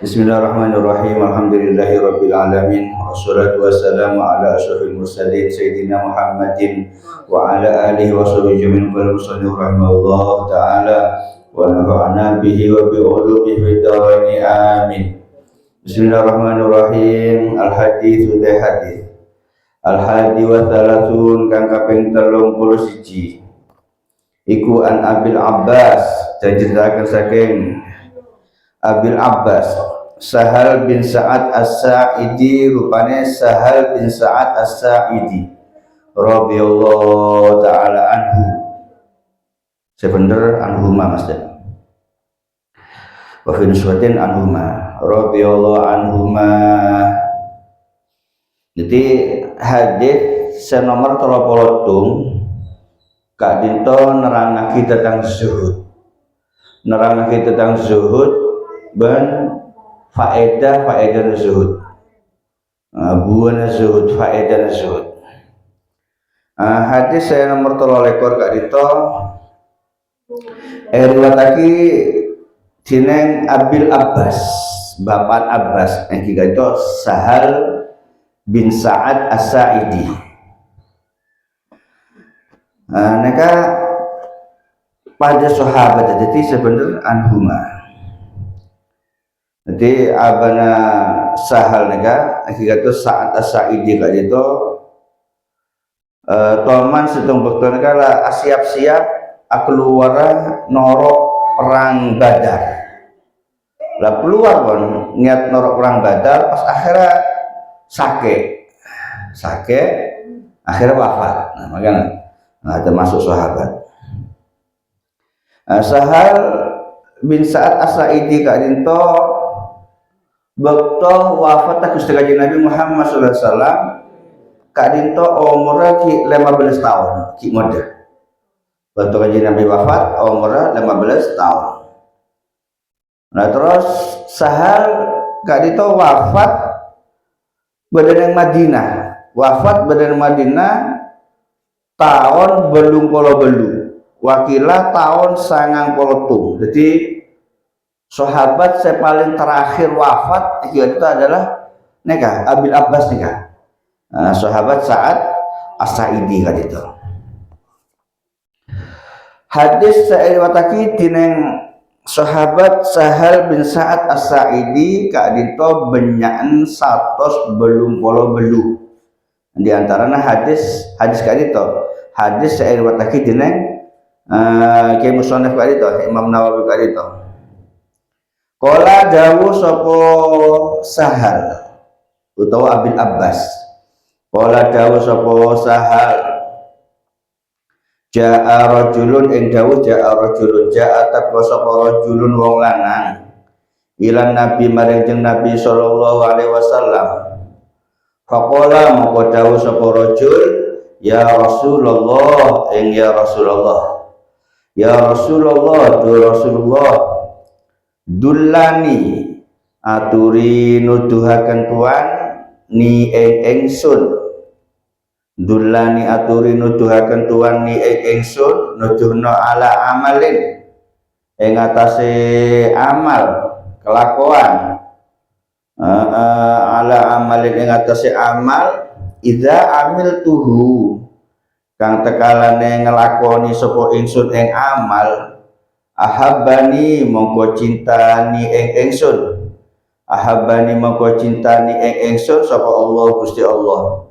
Bismillahirrahmanirrahim. Alhamdulillahirabbil alamin. Wassalatu wassalamu ala asyrofil mursalin sayyidina Muhammadin wa ala alihi wa sahbihi jami'in wal muslimin rahimallahu taala wa nafa'ana bihi wa bi ulumihi fid dharain amin. Bismillahirrahmanirrahim. Al-hadits hadis. Al-hadi wa thalathun kang kaping 31. Iku an Abil Abbas, diceritakan saking Abil Abbas Sahal bin Sa'ad As-Sa'idi, rupanya Sahal bin Sa'ad As-Sa'idi radhiyallahu ta'ala anhu, sebener anhuma mas dan wa fi nuswatin anhuma radhiyallahu anhuma. Jadi hadis senomor 30 Kak Dinto nerangake tentang zuhud, dan faedah zuhud, buana zuhud, faedah zuhud. Hadis saya nomor 3 Kak Dito riwayatake dening Abil Abbas, Bapak Abbas yang itu Sahal bin Sa'ad As-Sa'idi. Neka pada sahabat jadi sebenarnya anhuma. Jadi abana Sahal nega akibat Sa'ad As-Sa'idi kali itu toman situng bekto nega lah siap-siap keluar norok perang Badar. Lah keluar kon niat norok perang Badar, pas akhirnya sakit akhirnya wafat. Nah makanya termasuk sahabat. Sahal bin Sa'ad As-Sa'idi kak dinto bekto wafat Gusti Kanjeng Nabi Muhammad sallallahu alaihi wasallam kak dinto umurnya 15 tahun ki mode. Bekto Kanjeng Nabi wafat umurnya 15 tahun. Nah terus Sahal kak dinto wafat badan Madinah tahun belum wakilah tahun 90. Jadi sahabat saya paling terakhir wafat itu adalah neka Abil Abbas neka, sahabat Sa'ad As-Sa'idi kan itu. Hadis saya riwayatake dening sahabat Sahal bin Sa'ad As-Sa'idi kak dito benyakan 100 belu. Di antaranya hadis kak dito. Hadis saya riwayatake dening Kiai Musonef kak dito, Imam Nawawi kak dito. Kala dawu sapa Sahal utawa Abil Abbas. Kala dawu sapa Sahal. Ja'a rajulun ing dawu ja'a taqwa sapa rajulun wong lanang ilan Nabi maring jeung Nabi sallallahu alaihi wasallam. Faqala moko dawu sapa rajul, ya Rasulullah, ing ya Rasulullah. Ya Rasulullah, tu Rasulullah, dullani aturi nuduhaken tuan ni ingsun. Dullani aturi nuduhaken tuan ni ingsun, nuduhna ala amalin ing atase amal kelakuan. Ala amalin ing atase amal idza amiltuhu kang tekalane ngelakoni sapa ingsun ing amal, ahabbani mongko cintani ing ingsun, ahabbani mongko cintani ing ingsun sapa Allah Gusti Allah,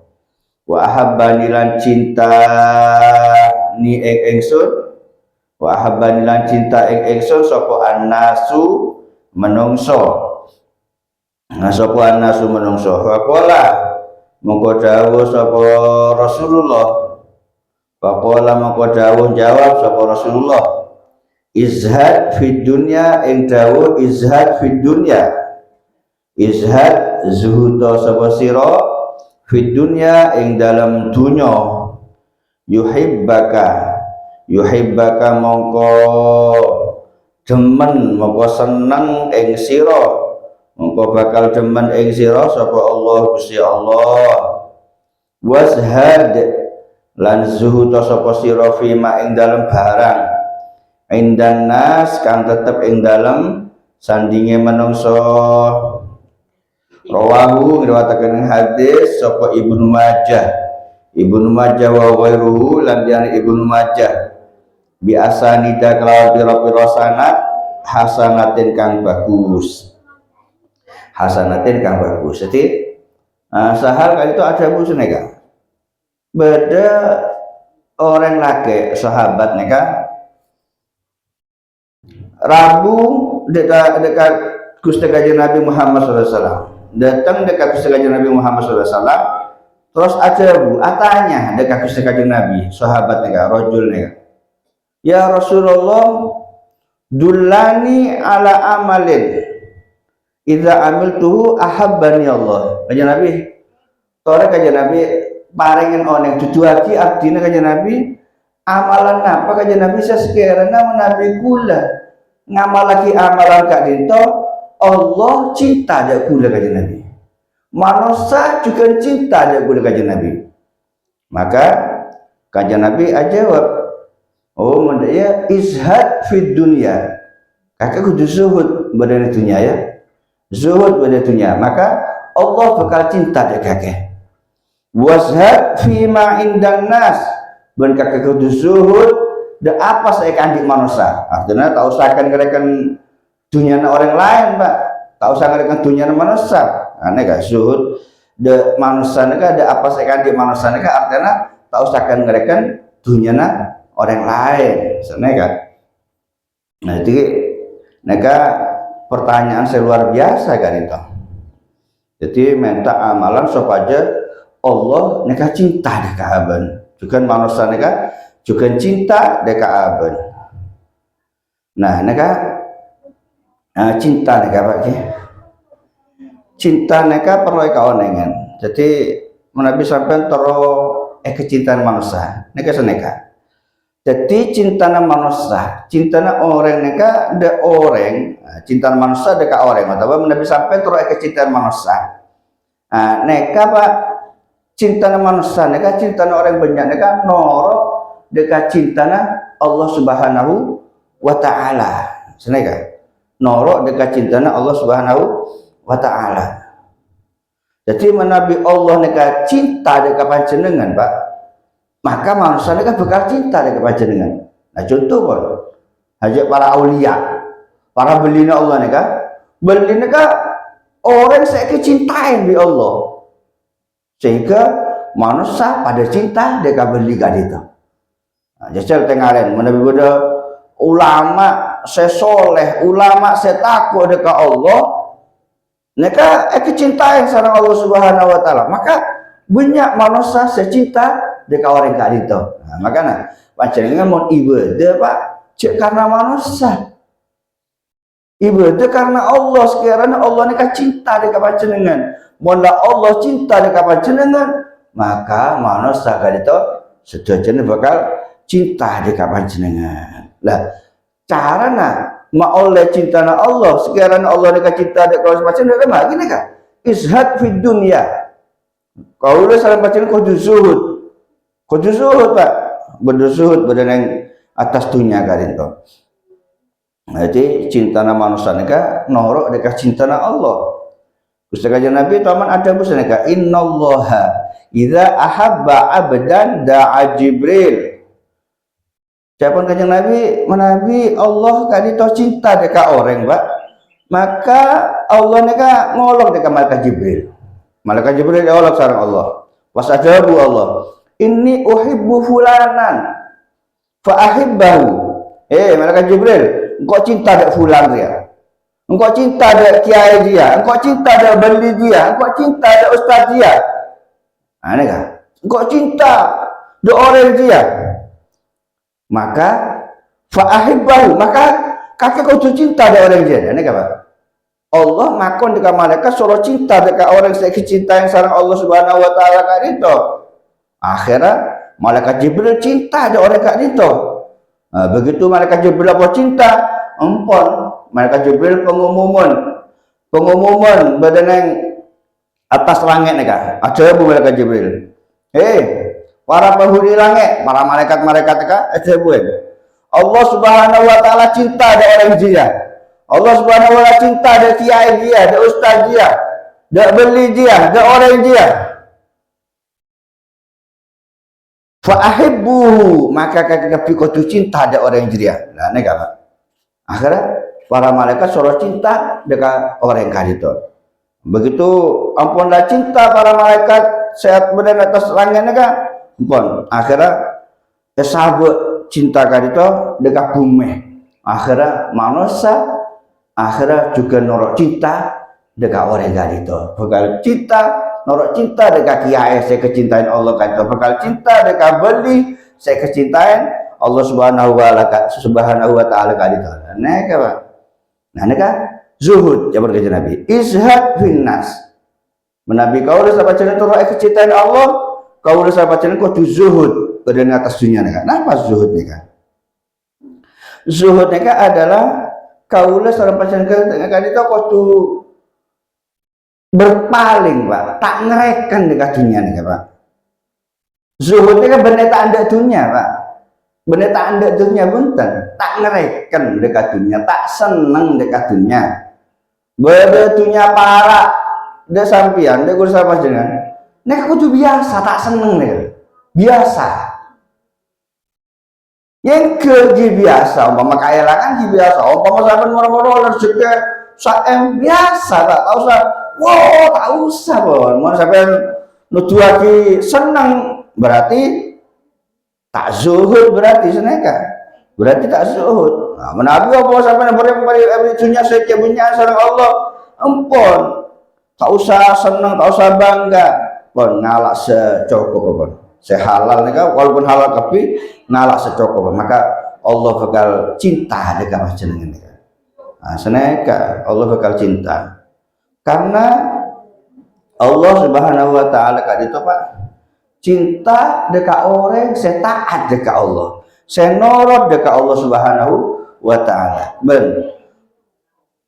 wa ahabbani lan cintani ing ingsun, wa ahabbani lan cinta ing ingsun sapa annasu menungso. Sapa annasu menungso. Faqala mongko dawuh sapa Rasulullah, faqala mongko dawuh jawab sapa Rasulullah, izhad fid dunya, ing dawuh izhad fid dunya, izhad zuhud sapa sira fid dunya ing dalam dunya, yuhibbaka mongko demen mongko seneng ing sira, mongko bakal demen ing sira sapa Allah Gusti Allah. Wazhad lan zuhud sapa sira fi ma ing dalam barang indan nas kang tetep ing dalam sandinge manungsa. Rawahu ngriwayataken hadis sapa Ibnu Majah. Ibnu Majah wa ghairuhu lan diane Ibnu Majah bi asanida kelawan pira-pira sanad hasanatin kang bagus. Hasanatin kang bagus. Jadi sahal kali itu ada Abu Suneka. Beda orang laki sahabat neka Rabu dekat Gusti Kanjeng Nabi Muhammad SAW. Datang dekat Gusti Kanjeng Nabi Muhammad SAW. Terus tanya dekat Gusti Kanjeng Nabi, sahabat neka, rajul neka. Ya Rasulullah, dullani ala amalin idza amiltuhu ahabbani Allah. Kanjeng Nabi, tore Kanjeng Nabi paringin oneng duduaki abdina Kanjeng Nabi amalan apa Kanjeng Nabi sasekirana menabi kula ngamal lagi amalan kak dinto Allah cinta dia kula Kanjeng Nabi. Manusia juga cinta dia kula Kanjeng Nabi. Maka Kanjeng Nabi jawab, oh mendaya izhad fid dunya. Kakak kudu zuhud pada dunia ya. Zuhud pada dunia, maka Allah bakal cinta dia kakek. Washad fima indang nas, ben kakek kudu zuhud de apa saya kandik manusia. Artinya tak usahkan ngerikan dunia orang lain, Pak. Tak usah ngerikan dunia manusia. Aneh gak zuhud de manusia neka de apa saya kandik manusia neka artinya tak usahkan ngerikan dunia orang lain. Aneh gak? Nah jadi neka pertanyaan saya luar biasa kan itu. Jadi minta amalan supaya Allah neka cinta deka aban. Juga manusia neka juga cinta deka aban. Nah neka cinta neka Pak. Cinta neka perlu kaonengan. Jadi menabi sampai tero kecintaan manusia. Neka seneka. Jadi cintana manusia, cintana orang neka de orang, cinta manusia deka orang, atau menabi sampai terus kecintaan manusia. Neka Pak, cintana manusia neka cintana orang banyak neka noro deka cintana Allah Subhanahu wa Ta'ala. Seneka noro deka cintana Allah Subhanahu wa Ta'ala. Jadi menabi Allah neka cinta deka panjenengan Pak. Maka manusia mereka bakal cinta dengan panjenengan. Nah contoh pun hajat para aulia, para belina Allah mereka, belina orang saya kecintain di Allah, sehingga manusia pada cinta mereka beli kan itu. Nah, jajal tengaren, menabi bodo ulama sesoleh, ulama setakwa dekat Allah, mereka kecintain sareng Allah Subhanahu Wa Taala. Maka banyak manusia secinta deka orang kak itu. Nah, makanya panjenengan mau ibadah Pak, cek karena manusia. Ibadah karena Allah, sekiranya Allah ini cinta deka panjenengan. Mula Allah cinta deka panjenengan, maka manusia kak itu sedajane bakal cinta deka panjenengan. Lah, carana ma oleh cinta na Allah, sekiranya Allah ini cinta deka panjenengan, gini kak, izhad fid dunya. Kau udah salah panjenengan kudu zuhud. Kudu zuhud Pak, berzuhud badan yang atas dunia kali itu. Jadi cintana manusia neka norok dekat cintana Allah. Gusti Kanjeng Nabi taman ada bus neka innallaha idza ahabba abdan da'a Jibril. Siapa Kanjeng Nabi menabi Allah kan itu cinta dekat orang Pak. Maka Allah neka ngolok dekat malaikat Jibril. Malaikat Jibril ngolok sareng Allah. Wasajabu Allah. Inni uhibbu fulanan fa ahibbahu. Malaikat Jibril, engkau cinta dek fulan dia. Engkau cinta dek kiai dia, engkau cinta dek beli dia, engkau cinta dek ustaz dia. Aneh kan? Engkau cinta dek orang dia. Maka fa ahibbahu, maka kakek kau cinta dek orang dia. Aneh kan Pak? Allah makon dekat malaikat suruh cinta dekat orang saya kecintaan sareng Allah Subhanahu Wa Taala kan itu. Akhirnya malaikat Jibril cinta ada orang kak itu. Nah, begitu malaikat Jibril apa cinta, empon malaikat Jibril pengumuman badan yang atas langit nih kak. Ada bu malaikat Jibril. Para penghuni langit, para malaikat kak, ada bu. Allah Subhanahu Wa Taala cinta ada orang dia. Allah Subhanahu wa taala cinta ada kiai dia, ada ustaz dia, ada beli dia, ada orang dia. Fa ahibbuhu, maka kaki kudu cinta ada orang dia. Nah, nek apa? Akhirnya para malaikat suruh cinta dekat orang kadito. Begitu ampunlah cinta para malaikat sehat badan atas langit kan. Ampun. Akhirnya sahabat cinta kadito dekat bumi. Akhirnya manusia akhirnya juga norok cinta dekat orang kadito. Bakal cinta norok cinta dekat kiai saya kecintain Allah kadito. Bakal cinta dekat beli saya kecintain Allah Subhanahu wa taala kadito. Nah, apa? Nah, ini kan zuhud jabar kajian Nabi. Izhad finnas. Menabi kau udah sahabat jalan turun kecintaan Allah, kau udah sahabat jalan kau zuhud pada atas dunia nih kan. Nah, apa zuhud nih kan? Zuhud nih kan adalah kau udah sahabat jalan kan itu kau tuh berpaling pak, tak ngerekan dekat dunia nih kan pak. Zuhud nih kan bener tak ada dunia pak. Bener tak anda dunia bunten, tak ngereken dekat dunia, tak seneng dekat dunia. Bener dunia para, de sampian, de kursa apa jenengan. Nek kudu biasa, tak seneng nih, biasa. Yang kerja biasa, umpama kaya langan biasa, umpama sampai moro-moro rezeki saem biasa, tak usah. Wow, tak usah bon. Mau sampai nuju lagi seneng berarti tak zuhud berarti seneka berarti tak zuhud. Nah, menabi apa sampai beri dunia saja punya sareng Allah empon tak usah seneng tak usah bangga pon ngalak secukup pon sehalal nika walaupun halal tapi ngalak secukup maka Allah bakal cinta dekat panjenengan nika. Nah, seneka Allah bakal cinta karena Allah Subhanahu wa taala kadito Pak cinta dekat orang, saya taat dekat Allah, saya norot dekat Allah Subhanahu wa taala.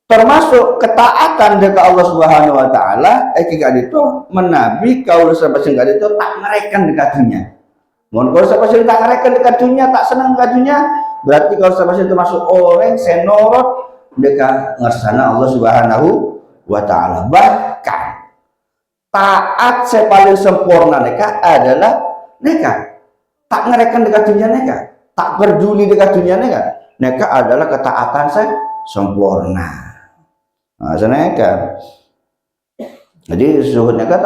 Termasuk ketaatan dekat Allah Subhanahu wa taala, ketika itu menabi kalau sampai singkat itu tak merekan dekat dunia. Mohon kalau sampai tak merekan dekat dunia, tak senang dekat dunia, berarti kalau sampai itu masuk orang, saya norot dekat ngersana Allah Subhanahu wa taala. Bahkan taat saya paling sempurna neka adalah neka tak ngerekan dekat dunia neka tak peduli dekat dunia neka adalah ketaatan saya sempurna. Nah, neka jadi zuhud neka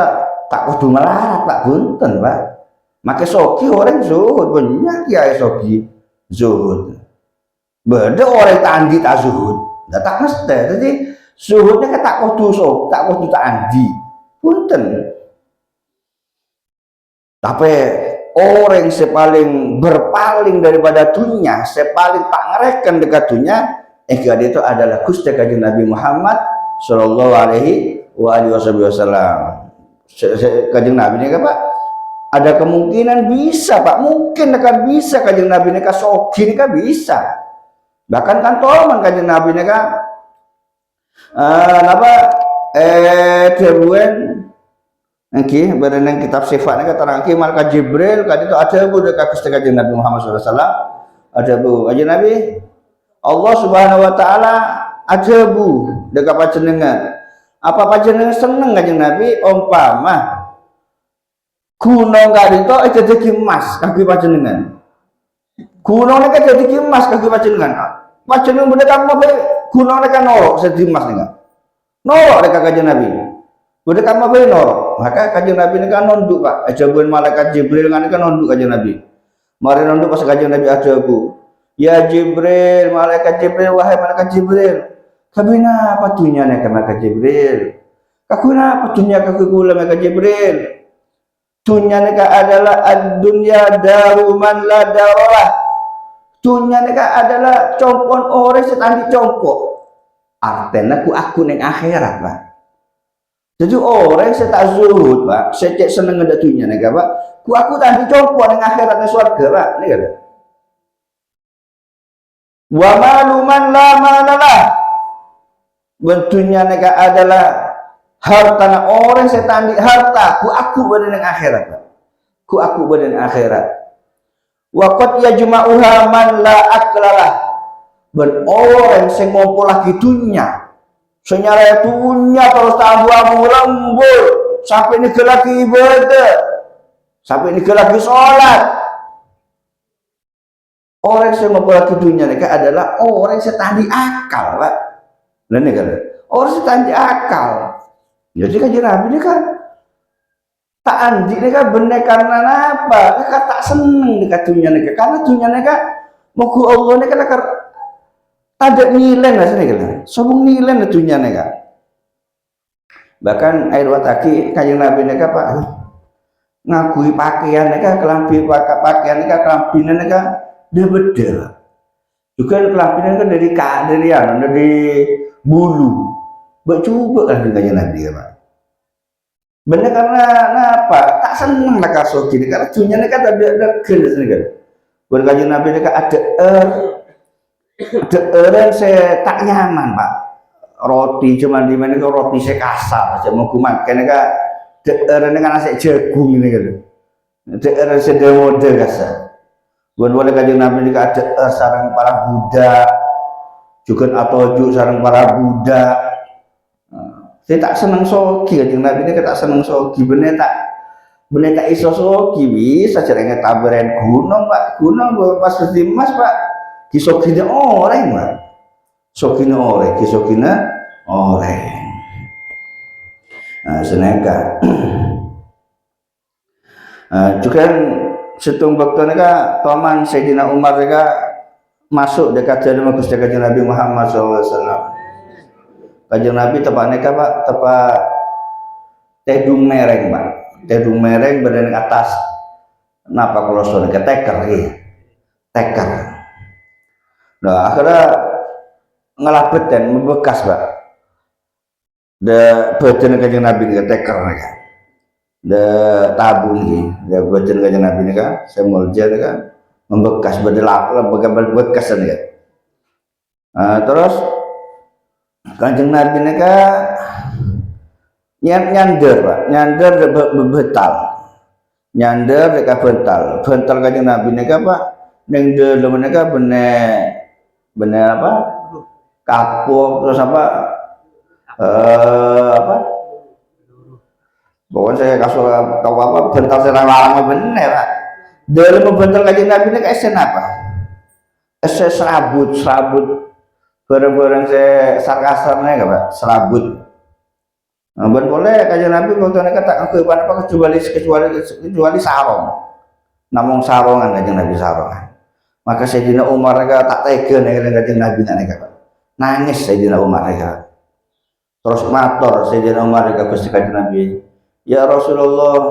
tak kudu melarat tak bunten pak make soki orang zuhud banyak ya soki zuhud beda orang tandi tak zuhud tak mesti jadi zuhudnya tak kudu tak kudu tak andi punten. Tapi orang yang paling berpaling daripada dunia, paling tak ngereken dekat dunia, itu adalah Gusti Kanjeng Nabi Muhammad Shallallahu Alaihi Wasallam. Kanjeng Nabi ini Pak, ada kemungkinan bisa Pak, mungkin akan bisa Kanjeng Nabi ini sogi ini kan bisa. Bahkan kan tolong Kanjeng Nabi ini kan Debuan Niki berenang kitab sifatnya kata nangki malaikat Jibril kali itu ada bu dekat Kanjeng Nabi Muhammad SAW ada bu Kanjeng Nabi Allah Subhanahu wa taala ada bu dekat panjenengan apa panjenengan seneng Kanjeng Nabi umpama gunung kali itu jadi emas kaki panjenengan gunungnya kan jadi emas kaki panjenengan bener kamu gunungnya kan norok jadi emas nih norok dekat Kanjeng Nabi udah kamu apa norok maka Kanjeng Nabi ini kan nunduk Pak ajabuan malaikat Jibril kan nunduk Kanjeng Nabi mari nunduk pas Kanjeng Nabi ajabu ya Jibril malaikat Jibril wahai malaikat Jibril kabina apa dunia nih malaikat Jibril kakuna apa dunia kakula malaikat Jibril dunia nih adalah dunia daruman la darolah dunia nih adalah compon orang setandi compok artinya aku neng akhirat Pak. Jadi orang saya tak zuhud Pak, saya cek seneng ada dunia nih Pak. Aku tak dicoba neng akhiratnya surga Pak, nih kan. Wa maluman la malalah. Bentuknya nih adalah harta orang saya tandi harta. Aku berada neng akhirat Pak. Aku berada neng akhirat. Wa qad yajma'uha man la aklalah. ben orang sing ngopo lagi dunya senyara dunya terus tambah lembur sampai ini lagi ibadah sampai ini lagi sholat. Orang yang ngopo lagi dunya ini adalah orang yang tadi akal, Pak. Nah ini kan orang yang tadi akal. Jadi kan Nabi ini kan tak anji ini kan bener karena apa? Kan tak seneng dekat dunia ini karena dunia ini kan moga Allah ini kan ada nilai lah sini kan, sobong nilai lah dunia ini kan. Bahkan air wataki kanjeng Nabi ini kan Pak ngakui pakaian ini kan kelambi pakaian ini kan kelambi ini kan dia beda. Juga kelambi ini kan dari bulu. Coba kan kanjeng Nabi ya Pak. Bener karena apa? Tak seneng lah kaso gini karena dunia ini kan ada gelas nih kan. Buat kanjeng Nabi ini kan ada yang saya tak nyaman Pak. Roti cuman di mana kan roti saya kasar, saya mau makan kan. Ini kan nasi jagung ini kan. Yang saya mode kasar. Buat kanjeng Nabi ini kan ada sarang para budak, juga atau juga sarang para budak. Saya tak seneng sogi kanjeng Nabi ini tak seneng sogi bener tak iso sogi bisa caranya tabaran gunung Pak gunung pas di Mas Pak kisogine orang Pak sogine orang kisogine orang nah seneka juga setung waktu neka paman Sayyidina Umar neka masuk dekat jalan Gusti Kanjeng Nabi Muhammad SAW. Kanjeng Nabi tepatnya Pak tepat tedung mereng Pak tedung mereng berada di atas napa kalau sudah ke teker iya teker nah akhirnya ngelapet dan membekas Pak de badan kanjeng Nabi ke teker kan de tabung ini de badan kanjeng Nabi ini kan semulja kan membekas bekas kan terus kanjeng Nabi ini kan nyander Pak nyander betal nyander dekat bental kanjeng Nabi ini kan Pak neng dalam ini kan bener apa kapok terus apa pokoknya saya kasih tahu apa bental serang larang bener Pak dalam bental kanjeng Nabi ini kan esen apa esen serabut barang-barang saya sarkasarnya Pak serabut nah, boleh kanjeng Nabi waktu ini kata apa kecuali sarong namung sarongan kanjeng Nabi sarongan maka Sayyidina Umar tak tega nih kanjeng Nabi Pak nangis Sayyidina Umar terus matur Sayyidina Umar Gusti kanjeng Nabi ya Rasulullah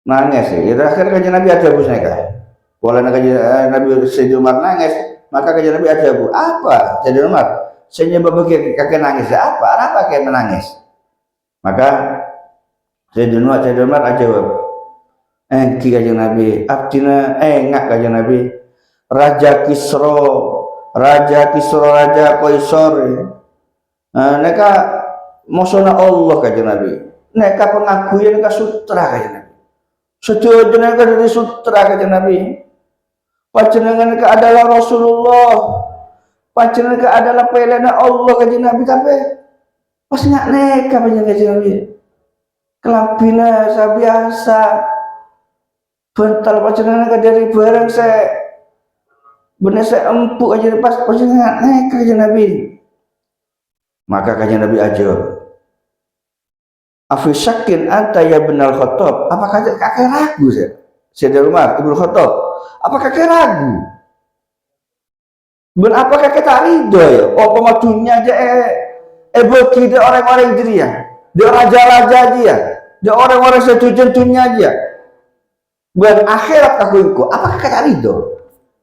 nangis ya akhir kanjeng Nabi ada bus boleh kanjeng Nabi Sayyidina Umar nangis maka kanjeng Nabi ada bu apa Sayyidina Umar saya nyoba kakek nangis apa kakek menangis maka Sayyidina Umar jawab kanjeng Nabi abdina ngak kanjeng Nabi Raja Kisra Raja Kaisar neka mosona Allah kanjeng Nabi neka pengakuan neka sutra kanjeng Nabi sejujurnya neka dari sutra kanjeng Nabi panjenengan neka adalah Rasulullah panjenengan neka adalah pelena Allah kanjeng Nabi tapi pas nggak neka panjenengan kanjeng Nabi kelabina biasa bental panjenengan neka dari barang saya bener saya empuk aja pas panjenengan neka kanjeng Nabi maka kanjeng Nabi ajab afisyakin anta ya benar Khattab apakah kakek ragu Sayyidina Umar Ibnu Khattab apakah kakek ragu ben apakah kita ridho ya pemadunya aja bagi dia orang-orang dia raja-raja dia dia orang-orang setujuan dunia aja bukan akhirat aku apakah kita ridho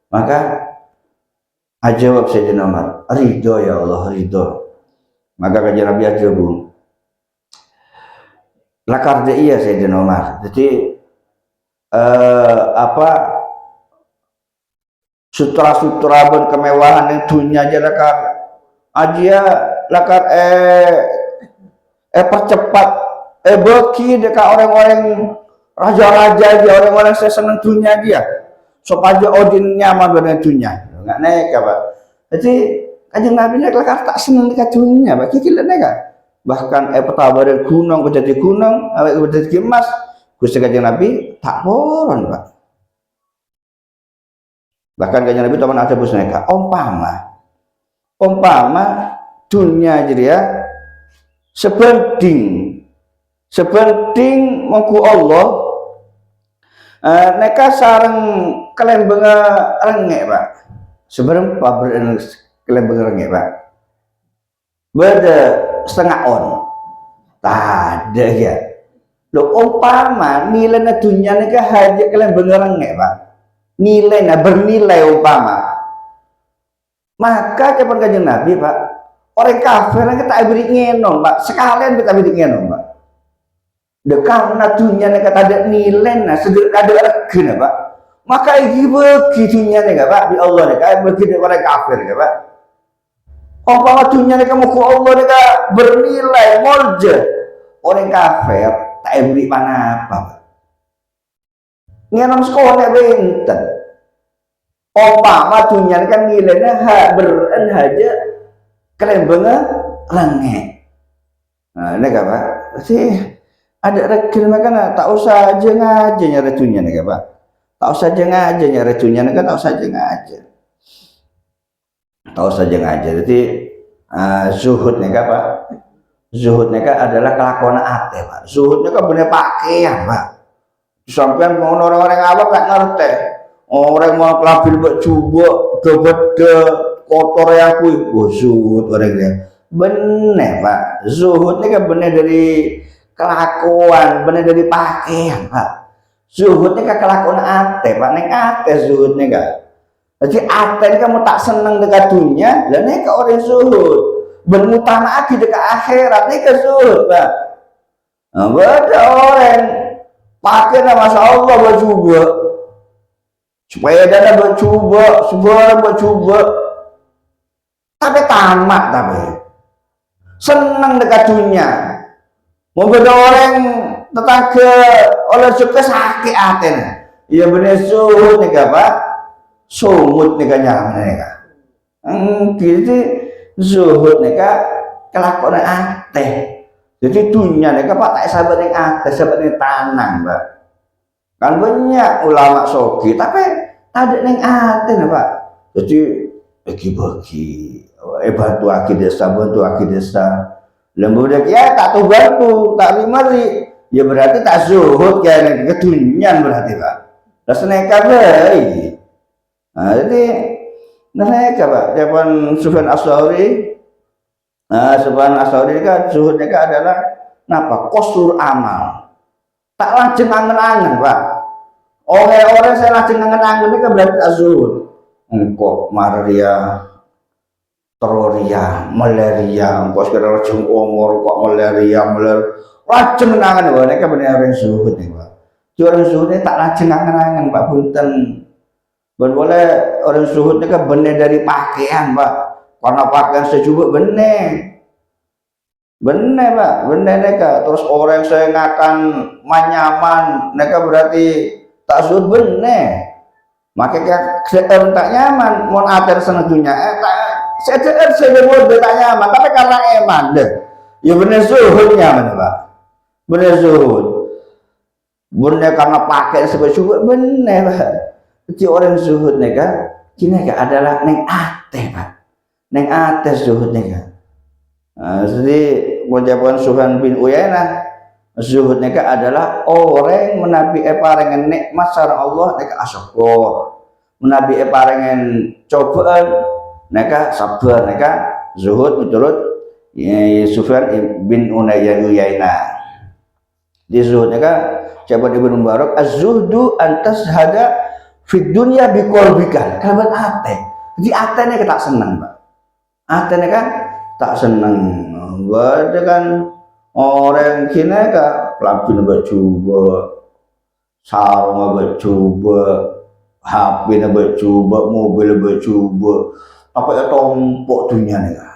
maka ajawab Sayyidina Umar ridho ya Allah ridho maka kanjeng Nabi ajawab lakar dia iya Sayyidina Umar jadi sutra-sutra ben kemewahan yang dunia aja lakar percepat bagi dekat orang-orang raja-raja dia orang-orang saya senang dunia dia supaya odin nyaman dengan dunia. Enggak neka Pak. Jadi kanjeng Nabi nek tak seneng dengan dunia Pak. Kiki neka. Bahkan petawar gunung menjadi gunung, awet menjadi emas. Gusti kanjeng Nabi tak poron Pak. Bahkan kanjeng Nabi teman ada bus neka. Umpama dunia jadi ya sebanding mengku Allah neka sarang kelembeng rengek Pak. Sebenarnya pabrik kelembeng rengek Pak. Beda setengah on. Tada ya. Lo umpama nilainya dunia neka haja kelembeng rengek Pak. Nilainya bernilai umpama. Maka kapan kanjeng Nabi Pak, orang kafir kita beri ngenom Pak, sekalian kita beri ngenom Pak. Karena dunia nek ada nilai nah sedek ada regen Pak. Maka iki bagi dunia nek Pak di Allah nek bagi orang kafir ya Pak. Apa dunia nek kamu ku Allah nek bernilai molje orang kafir tak beri mana apa Pak. Ngenom sekolah nek benten. Umpama dunia kan nilainya beren aja kelembengnya rengek. Nah, ini Pak. Sih ada regil maka tak usah aja ngaji nyari dunia nih Pak. Tak usah aja ngaji nyari dunia nih tak usah aja ngaji. Tak usah aja ngaji. Jadi zuhud nih Pak. Zuhud nih adalah kelakuan ate Pak. Zuhud nih bener pakaian Pak. Sampai mau orang-orang awam nggak ngerti. Orang mau kelabil buat coba de kotor yang kui zuhud orangnya bener Pak. Zuhud ini kan bener dari kelakuan, bener dari pakaian Pak. Zuhud ini kan kelakuan ate Pak. Neng ate zuhud ini kan. Jadi ate ini kamu tak seneng dekat dunia, dan ini kan orang zuhud. Bermutama lagi dekat akhirat ini kan zuhud Pak. Nah, ada orang pakai nama Allah buat coba. Supaya dana bercoba, sebuah bercoba, tapi tamat tapi senang dekat dunia. Mau beda orang tetangga oleh suka sakit hatinya. Iya bener suhud nih Pak, sumut nih nyaman nih Kak. Jadi zuhud nih Kak kelakuan ate. Jadi dunia nih Kak Pak tak sahabat yang ate, sahabat yang tanang Pak. Kan banyak ulama sogi tapi ada yang ate nih Pak. Jadi bagi-bagi bantu aki desa lembu dek ya tak tuh bantu tak mari ya berarti tak zuhud kayak kedunian berarti Pak. Terus neka baik. Nah jadi neka Pak jawaban Sufyan Ats-Tsauri. Nah Sufyan Ats-Tsauri kan zuhudnya adalah napa qasrul amal. Tak lajeng angen-angen Pak. Orang saya lajeng angen-angen ini kan berarti tak zuhud. Engkau malaria, teroria, malaria, engkau sekarang lajeng umur kok malaria, lajeng angen Pak. Ini kan benar orang zuhud nih Pak. Orang zuhud ini tak lajeng angen-angen Pak Bunten. Boleh orang zuhud ini kan benar dari pakaian Pak. Karena pakaian sejuba benar. Bener Pak, bener neka. Terus orang saya ngakan manyaman, neka berarti tak zuhud bener. Makanya saya tak nyaman, mau ater senedunya. Saya mau tak nyaman, tapi karena eman deh. Ya bener zuhud nyaman Pak, bener zuhud. Bener karena pakai sebagai zuhud bener Pak. Jadi orang zuhud neka, kini adalah neng ate Pak, neng ate zuhud neka. Jadi ucapan Sufyan bin Uyainah zuhud neka adalah orang menabi parengan nikmat sareng Allah neka asyukur, menabi parengan cobaan neka sabar neka zuhud menurut Sufyan bin Uyainah. Di zuhud neka ucapan Ibnu Mubarak az-zuhdu antashhada fid dunya bi qalbika kalban ate. Jadi ate neka tak senang Pak. Ate neka tak senang. Ada kan orang kini kan pelapin bercoba, sarung bercoba, HP bercoba, mobil bercoba, apa ya tompok dunia nih kan?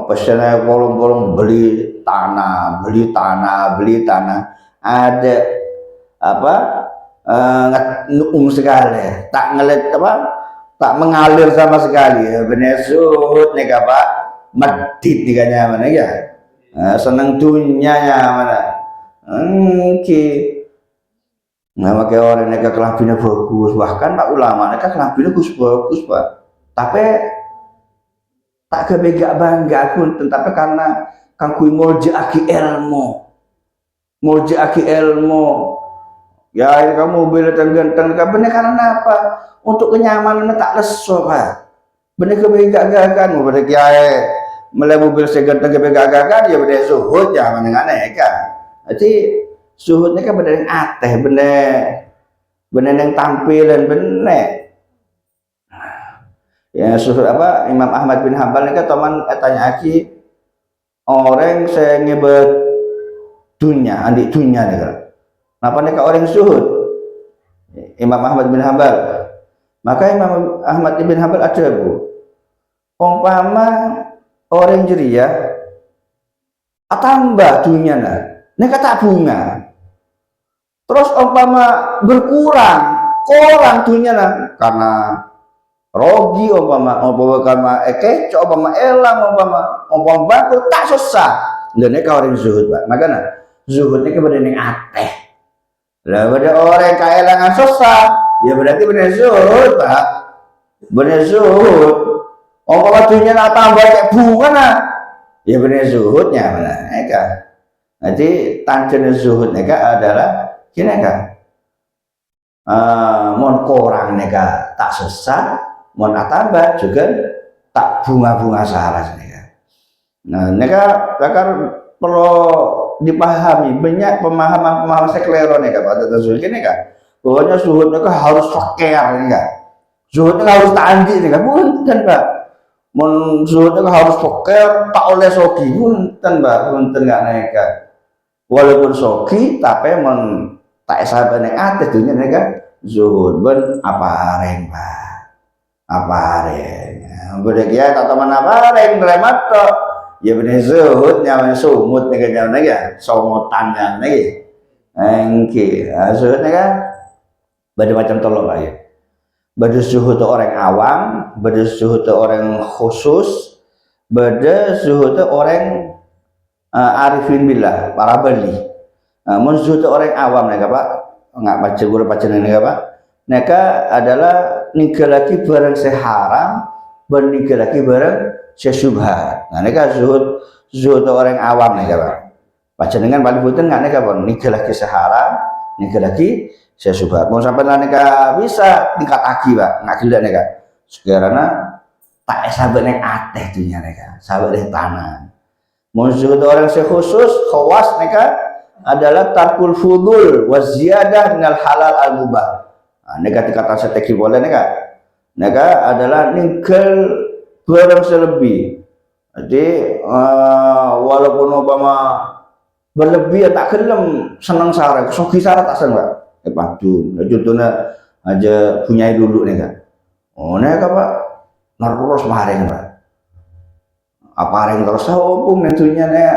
Pesannya bolong-bolong beli tanah. Ada apa? sekali, tak ngelit apa, tak mengalir sama sekali. Bener zuhud nih Pak, medit nih kayaknya mana ya, seneng dunyanya mana, ki, nah makanya orang mereka kelabinya bagus, bahkan Pak ulama mereka kelabinya bagus Pak, tapi tak kebega bangga pun, tetapi karena kangkui muljaaki ilmu, ya ini kamu mobil ganteng bener karena apa? Untuk kenyamanannya tak lesu Pak. Bener kebegagakan, mau bener kiai mulai mobil seganteng kebegagakan ya bener suhud ya menengan kan. Jadi suhudnya kan bener yang ateh, bener yang tampilan bener. Ya suhud apa Imam Ahmad bin Hambal ini kan teman tanya aki orang saya nyebut dunia, andik dunia nih kan. Kenapa mereka orang suhud? Imam Ahmad bin Hambal. Maka Imam Ahmad bin Hambal ada bu. Umpama orang jeria, tambah dunia nah. Mereka tak bunga. Terus umpama berkurang, kurang dunia nah. Karena rogi umpama karena kecoh, umpama elang, umpama baku tak susah. Dan mereka orang zuhud pak. Makanya zuhudnya kepada yang ateh. Lah pada orang keelangan susah, ya berarti benar zuhud pak, benar zuhud. Umpama dunia nak tambah kayak bunga nah, ya benar zuhudnya mana? Eka. Nanti tanda zuhud mereka adalah gini kan, mon korang mereka tak sesat, mon tambah juga tak bunga-bunga salah mereka. Nah mereka akan perlu dipahami banyak pemahaman seklero nih kak pada zuhud ini kan, pokoknya zuhud mereka harus fakir nih kak, zuhudnya harus tandi nih kak, punten pak, mun zuhudnya harus fakir tak oleh sogi, punten pak, punten nggak naik kak, walaupun sogi tapi men tak sahabat nih ate dunia nih kak, zuhud ben apa areng pak, apa areng, berdekia tak teman apa areng remat tok. Ya bener zuhud nyawa sumut nih kan ya somotan nih engki zuhud nih kan beda macam tolong lah ya, beda zuhud orang awam, beda zuhud orang khusus, beda zuhud orang arifin billah para beli. Mun zuhud orang awam nih pak nggak baca guru baca nih pak, mereka adalah ninggalaki barang seharam, berninggalaki barang sesubhat. Nah mereka zuhud orang awam nih pak. Baca dengan paling penting nggak mereka pun ninggalaki seharam, ninggalaki sesubhat. Mau sampai mereka bisa tingkat aki pak, nggak gila mereka. Sekarang tak sahabat yang ateh dunia mereka, sahabat yang tanah. Mau zuhud orang sekhusus, khawas mereka adalah tarkul fudul waziyadah minal halal al mubah. Nah, negatif kata seteki boleh mereka adalah ninggal barang selebih. Jadi walaupun umpama berlebih ya tak gelem seneng sare, sogi sare tak seneng pak. Padu, contohnya aja punyai dulu nih kan. Oh nih pak, terus maring pak. Apa yang terus sobung nentunya nih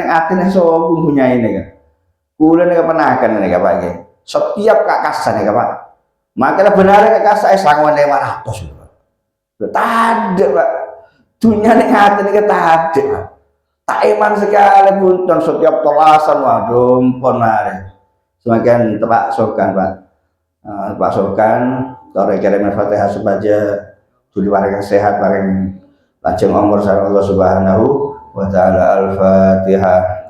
atin sobung punyai nih kan. Kulen nih penakan nih pak ini. Setiap kakasan nih pak. Makanya benar kakak sangat 500 pak. Tade pak. Dunia nih hati nih tade pak. Tak iman sekali punten setiap tolasan waduh pun hari. Semakin tepak sokan pak. Pak sokan. Tore kirim Al-Fatihah supaya tuli bareng sehat bareng lajeng umur sareng Allah Subhanahu wa taala. Al-Fatihah.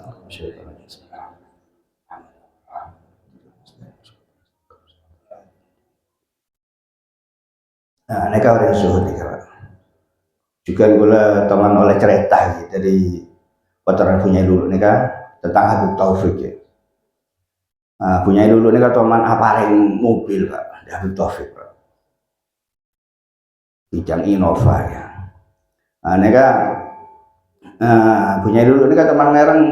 Nah, mereka orang zuhud nih pak. Juga gula teman oleh cerita gitu, dari kotoran punya dulu nih kan tentang Habib Taufik ya. Nah, punya dulu nih kan teman apareng mobil pak, Habib Taufik pak. Bidang Innova ya. Nah, nih kan punya dulu nih kan teman lereng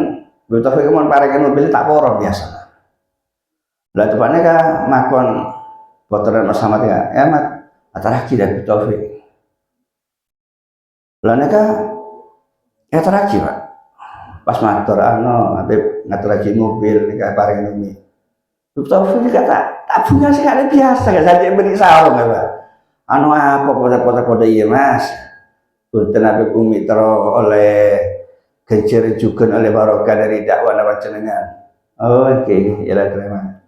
Habib Taufik kan apareng mobil tak porong biasa. Lah tepatnya kan makon kotoran bersama dia, ya mat, ataraki dari Habib Taufik. Lah nih kan ya terakhir pak. Pas motor Habib ngatur lagi mobil nih kayak bareng ini Taufik kata tabungan sekali biasa gak saja beri sarung ya Pak. Anu apa kode-kode iya Mas. Punten ape umi tero oleh kencir juga oleh barokah dari dakwah panjenengan. Oh oke, ya lah terima.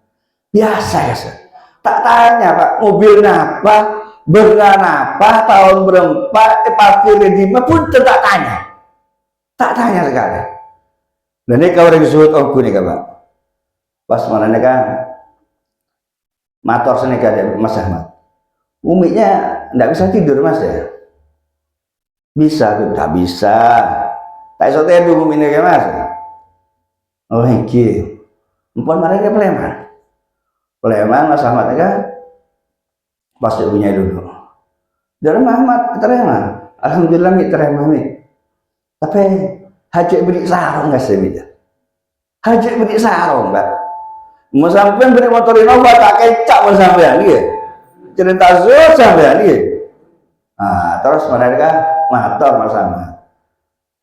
Biasa ya Sir. Tak tanya Pak, mobil napa, berna napa, tahun berapa, parkirnya di mana pun tak tanya. Tak tanya sekali. Dan ini kau orang zuhud aku nih Pak. Pas mana nih kan, motor sini kan Mas Ahmad. Uminya nggak bisa tidur Mas ya? Bisa, tidak bisa. Tak iso tidur umine ya Mas. Oh iki. Empon mereka Pleman. Pleman Mas Ahmad kan pas punya dulu. Dari Muhammad terima. Alhamdulillah mi terima mi. Tapi haji beri sarung nggak sih mi? Haji beri sarung Mbak. Mau sampai beri motor Innova tak kecap mau sampean iya. Cerita zuhud sampean iya. Nah, terus mereka motor Mas Ahmad.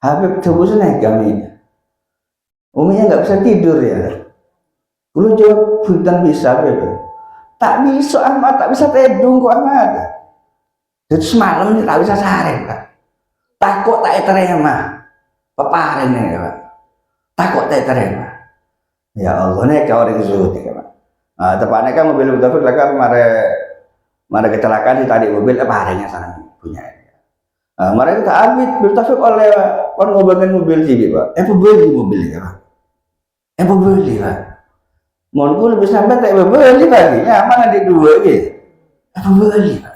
Habib coba naik kami. Uminya nggak bisa tidur ya. Lu jawab bukan bisa Habib. Tak bisa Ahmad, tak bisa tidur kok Ahmad. Jadi semalam ini tak bisa sehari Pak. Takut tak terima. Peparing nih Pak. Takut tak terima. Ya Allah nih kau orang zuhud ya Pak. Nah, tepatnya kan mobil Taufik lah kan mare kecelakaan di tadi mobil paringnya sana punya. Nah, mereka tak habis Taufik oleh kon ngobongin mobil sih Pak. Beli mobilnya Pak. Beli Pak. Mohon lebih sampai tak beli lagi. Ya mana di dua gitu. Beli Pak.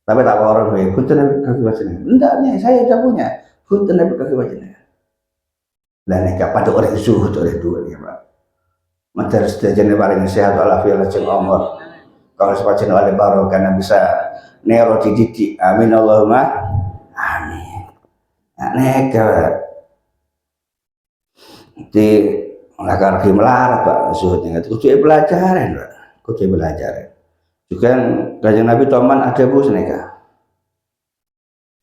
Tapi tak orang gue, punten kaki wajahnya. Enggak nih, saya udah punya. Punten kaki wajahnya. Dan nikah pada orang zuhud oleh dua nih Pak. Majelis sejajarnya paling sehat walafiat lajeng umur. Kalau sepacen oleh baru karena bisa nero dididik. Amin Allahumma. Amin. Nah, nikah. Di lakar melarat Pak zuhudnya. Kudu pelajaran Pak. Kudu pelajaran. Juga Kanjeng Nabi Toman ada bu seneka.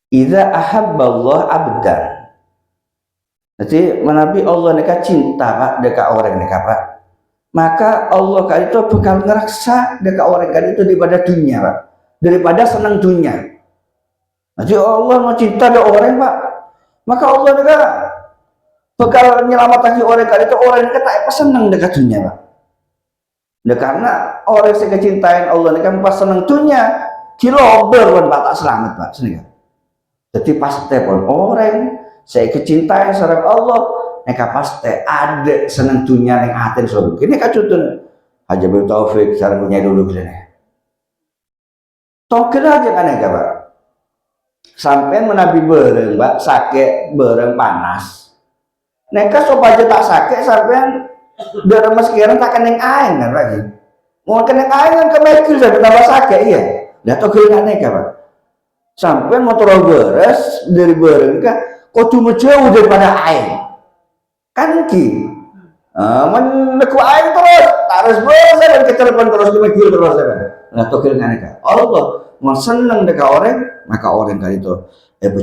Idza ahabballah abdan. Jadi menabi Allah neka cinta Pak dekat orang neka Pak. Maka Allah kali itu bakal ngeraksa dekat orang kali itu daripada dunia Pak. Daripada senang dunia. Jadi Allah mau cinta dekat orang Pak. Maka Allah neka bakal nyelamatkan orang kali itu orang neka tak senang dekat dunia Pak. Nah, karena orang yang kecintain Allah ini kan pas seneng dunia kilober kan Pak tak selamat Pak sini kan. Jadi pasti pun orang saya kecintain sareng Allah neka pasti ada seneng dunia yang aten so. Ini kan contoh Haji Abdul Taufik sareng punya dulu gini. Togel aja kan neka Pak. Sampai menabi bereng Pak sakit bereng panas. Neka sopaja tak sakit sampai dari meskiran tak keneng aing kan lagi. Mau keneng aing kan kemekil sampai tambah sakit iya. Lihat togel kan neka Pak. Sampai motor beres dari bareng kan kudu jauh daripada aing. Kan ki. Meneku aing terus harus beres dan kecelakaan terus kemekil terus kan. Lihat togel kan neka. Allah mau seneng dekat orang maka orang kali itu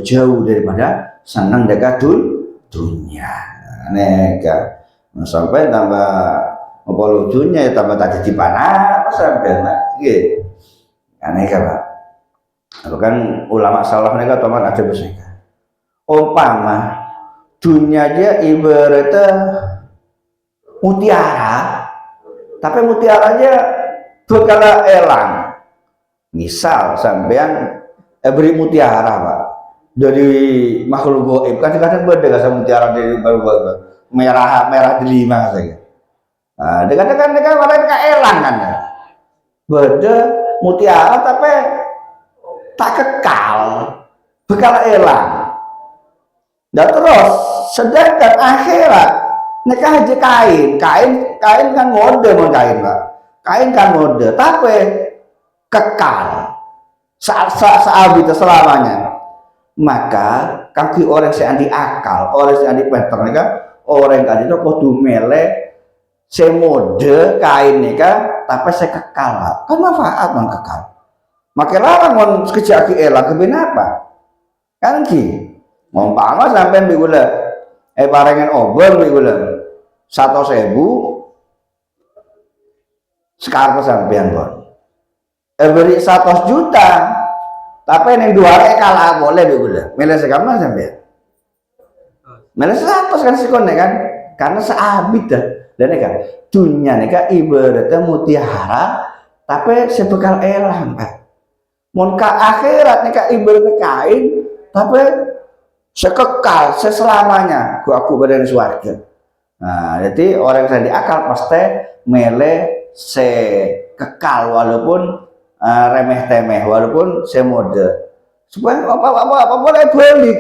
jauh daripada seneng dekat dunia. Neka. Sampai tambah apa lucunya ya tambah tadi di mana apa sampai nak gitu aneh kan Pak. Itu kan ulama salaf mereka teman ada besarnya umpama dunia aja ibaratnya mutiara tapi mutiaranya bakal elang misal sampean beri mutiara Pak dari makhluk gaib kadang-kadang beda sama mutiara dari baru merah delima saja. Nah, dikatakan mereka elang kan. Beda mutiara tapi tak kekal, bakal elang. Dan terus sedangkan akhirat mereka aja kain kan mode mau kain Pak. Kain kan mode tapi kekal. Saat itu selamanya. Maka kaki orang yang anti akal, orang yang anti pinter mereka orang kan itu kudu mele semode kain nih kan tapi saya kekal kan manfaat bang kekal makai larang mon sekejaki elang kenapa kan ki ngompama sampai bigula parengan obor bigula 1.000 sekarang sampean bon beri 100 juta tapi yang dua kalah boleh begula milih sekamar sampean milih 100 kan sikone kan karena seabid dah dan kan dunia nih kan ibaratnya mutiara tapi sebekal elang Pak mun ka akhirat nih kan ibaratnya kain tapi sekekal seselamanya aku badan swarga. Nah jadi orang yang diakal pasti milih sekekal walaupun remeh temeh walaupun semode supaya apa boleh balik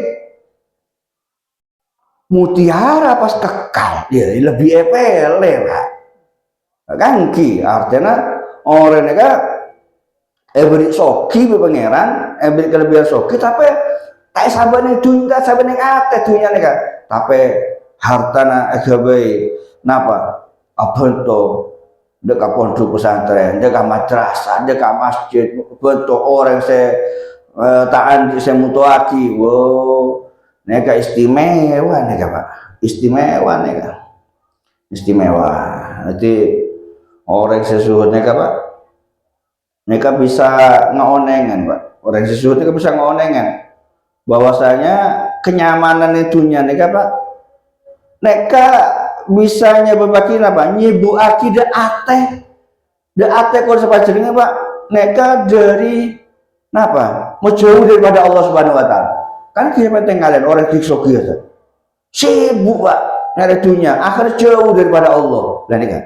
mutiara pas kekal ya lebih epele Pak kan ki artinya orang ini kan beri soki be pangeran beri kelebihan soki tapi tak sabane dunia sabane ate dunia nih kan tapi hartana agawe napa apa itu dekat pondok pesantren dekat madrasah dekat masjid bentuk orang saya taan saya mutuaki wow neka istimewa neka Pak istimewa neka istimewa nanti orang sesuatu neka Pak neka bisa ngeonengan Pak orang sesuatu neka bisa ngeonengan bahwasanya kenyamanan itunya neka Pak neka bisanya berbagi apa nyibu akidah de ate kalau sepajengnya Pak neka dari napa mau jauh daripada Allah Subhanahu Wa Taala kan kita tinggalin orang kisok biasa sibuk Pak ada dunia akhirnya jauh daripada Allah dan neka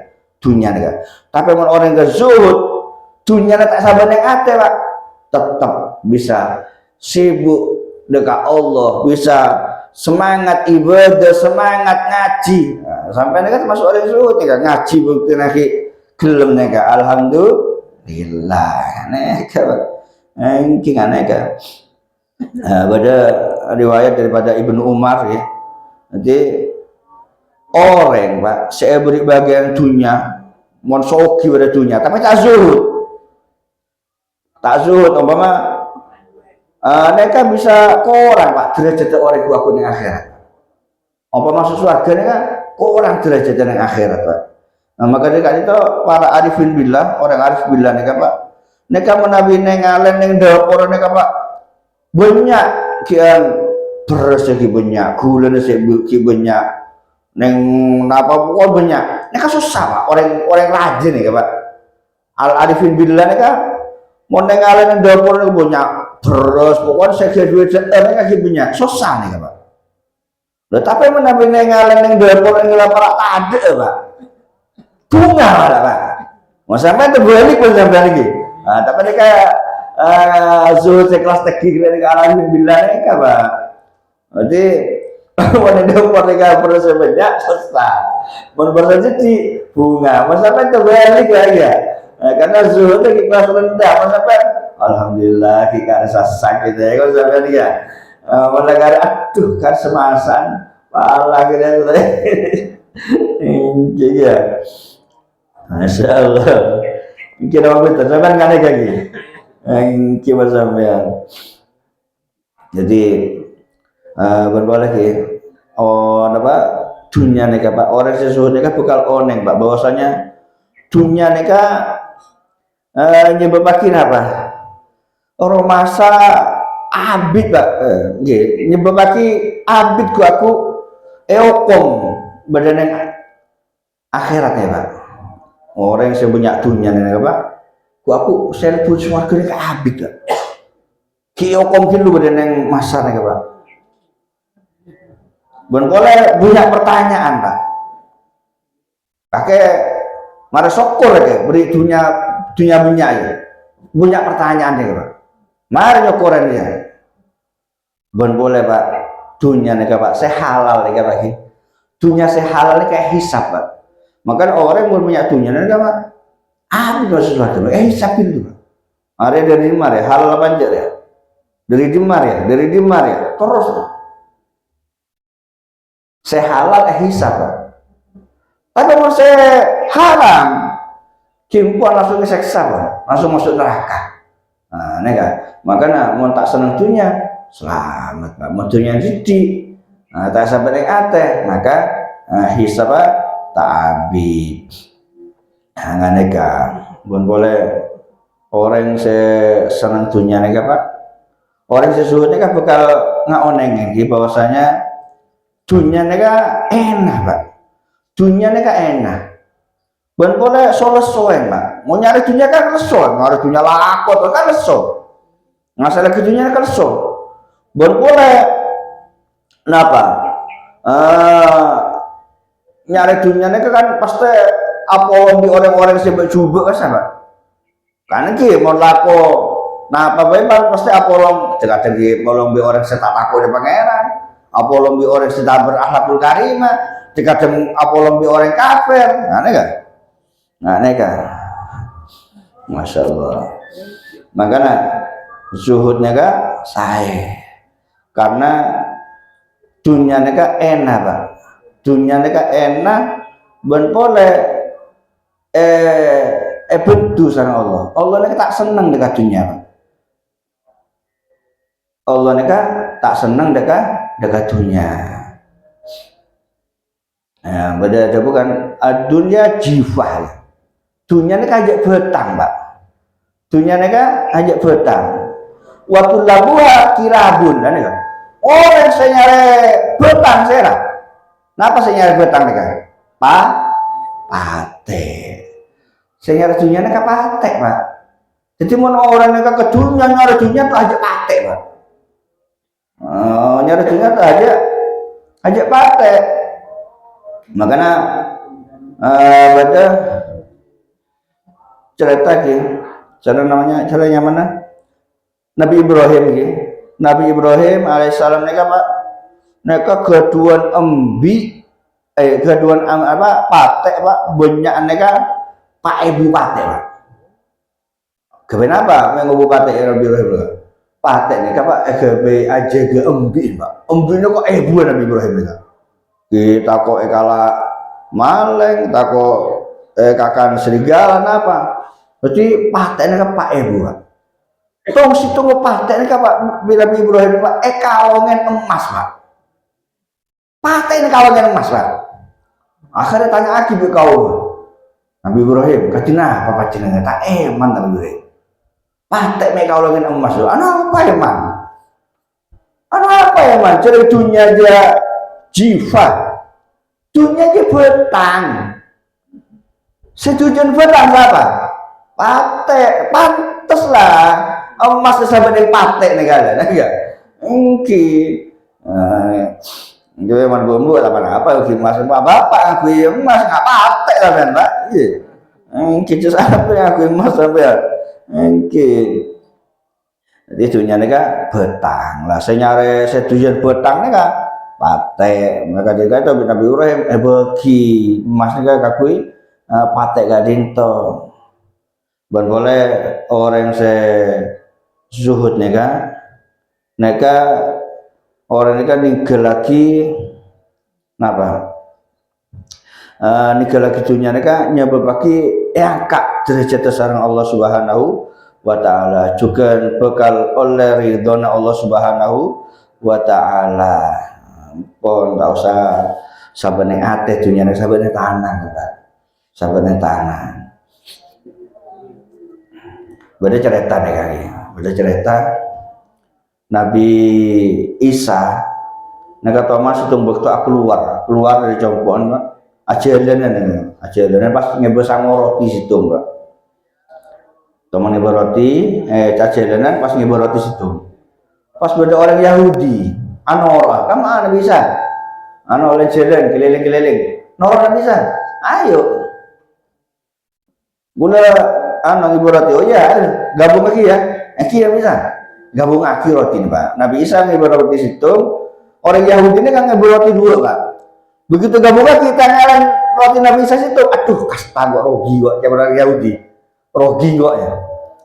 dunia neka tapi orang yang zuhud dunia tak sabar yang ate Pak tetap bisa sibuk dekat Allah bisa semangat ibadah semangat ngaji nah, sampai neka termasuk orang zuhud neka ngaji bukti naki gelem neka alhamdulillah neka mungkin neka pada riwayat daripada Ibnu Umar ya nanti orang Pak saya beri bagian dunia monsoki pada dunia tapi tak zuhud umpama mereka bisa korang Pak derajat orang aku di akhirat apa masuk surga nih kan korang derajat yang akhirat Pak nah maka dari itu para arifin billah orang arif billah nih Pak mereka menabi nengalen neng dapur nih Pak banyak kian beras lagi banyak gula lagi banyak neng apa pun banyak mereka susah Pak orang rajin nih Pak al arifin billah nih kan mau nengalen neng dapur nih banyak beras pokoknya saya duit seternya lagi banyak susah nih Pak loh tapi menabi nengalen neng dapur neng lapar ada Pak bunga lah Pak mau sampai terbalik pun sampai lagi nah, tapi ini kayak zuhud sekelas tegi ini ke arah bilang ini Pak jadi mana dapur neng beras banyak susah mau beras jadi bunga mau sampai terbalik lagi ya karena zuhud itu kelas rendah mau sampai alhamdulillah kita rasa sakit ya kalau sampai dia mendengar aduh kan semasan pala kita ini ya Masya Allah kira waktu itu sampai nggak ada lagi kira sampai jadi berbuat lagi apa dunia nih Pak orang sesuatu kan bekal oneng Pak bahwasanya dunia nih nyebabkan apa orang masa abid Pak nyebabkan abid aku eokom badan yang akhiratnya Pak orang yang sebanyak dunia nih Pak aku selpun semua kena abid Pak eokom kilo badan yang masa nih Pak boleh banyak pertanyaan Pak pakai mari syukur ya beri dunia minyak ya banyak pertanyaan nih Pak mari nyokoran ya boleh Pak dunia nih Pak saya halal nih Pak dunia saya halal nih kayak hisap Pak makanya orang yang punya dunia nih Pak apa sesuatu hisap itu Pak ada dari dimar ya halal apa aja ya dari dimar ya terus saya halal hisap Pak tapi kalau saya haram kimpuan langsung diseksa Pak langsung masuk neraka nah ini kan makanya mau tak senang dunia selamat Pak mau dunia jadi nah tak sampai yang ate maka hisap tak habis nggak nega Bukan boleh orang senang dunia nih Pak. Orang sesuatu kan bakal ngaoneng gitu bahwasanya dunia nih enak Pak. Dunia nih enak. Bukan boleh solesoen Pak. Mau nyari dunia kan leso, nyari dunia lakot kan leso. Masalah ke dunia kan leso. Bukan boleh kenapa? Nyari dunia nih kan pasti apa di orang-orang sebab coba kan sama. Karena ki mau lako, nah apa bae pasti apolong cekak di polong bi orang setak aku di pangeran, apolong bi orang setak berakhlakul karimah, cekak apolong bi orang kafir, nah nega, masya Allah. Makanya zuhudnya saya, karena dunia nega enak Pak, dunia nega enak, ben boleh bedu sama Allah. Allah ini tak senang dekat dunia. Allah ini tak senang dekat dunia. Nah, beda bukan dunia jiwa. Dunia ini ajak betang, Pak. Dunia ini ajak betang. Waktu labuha kirabun, kan? Orang saya nyari betang saya. Kenapa saya nyari betang nih? Pate. Saya nyari dunia ini patek Pak. Jadi mau orang yang ke dunia nyari dunia tuh aja patek Pak. Nyari dunia tuh aja patek. Makanya pada cerita caranya mana? Nabi Ibrahim Nabi Ibrahim alaihissalam mereka keduan keduan patek Pak, banyak mereka Pak Ibu Pate Pak. Kenapa mengubu Pate Nabi Ibrahim? Pate nih Pak EGB aja ke embi Pak. Embinya kok ibu Nabi Ibrahim nih. Kita kok kala maleng, tak kok kakan serigala apa? Berarti Pate nih Pak Ibu Pak. Tong situ kok Pate nih Pak Nabi Ibrahim Pak kalongan emas Pak. Pate ini kalongan emas Pak. Akhirnya tanya lagi ke kau. Nabi Ibrahim, katina apa jenenge tak eman Nabi Ibrahim. Patek mek kalongan emas lho. Ana apa eman? Ana apa eman? Jadi dunia aja jiwa. Dunia aja betang. Setujuan betang apa? Patek, pantes lah. Emas sampai dengan patek nih kalian, enggak? Jadi eman bumbu apa emas bapak aku emas nggak patek lah kan Pak. Kicus apa yang aku emas sampai ya? Jadi dunia ini betang lah. Saya nyari setujuan betang nih patek. Mereka juga itu Nabi Ibrahim bagi emas nih kakui patek dinto. Boleh orang zuhud nih neka orang ini ninggal lagi napa ninggal lagi dunia neka nyebab lagi angkat derajat sareng Allah Subhanahu wa ta'ala juga bekal oleh ridhona Allah Subhanahu wa ta'ala. Pun enggak usah sabene ate dunia neka sabene tanah Pak. Sabene tanah. Beda cerita nih kali. Beda cerita Nabi Isa naga Thomas itu waktu keluar dari jompoan ajalan pas ngebesang roti situ Mbak. Teman ngebor roti ajalan pas ngebor roti situ. Pas beda orang Yahudi, anora, kemana bisa? Oleh jalan keliling-keliling. Nora bisa. Ayo. Guna ngebor roti. Oh ya, gabung lagi ya. Ya bisa. Gabung akhir roti ini Pak. Nabi Isa ngebor roti situ, orang Yahudi ini kan ngebor roti dulu Pak. Begitu gabung lagi kita ngaran roti Nabi Isa situ, aduh kasta kok rogi kok kayak orang Yahudi, rogi kok ya.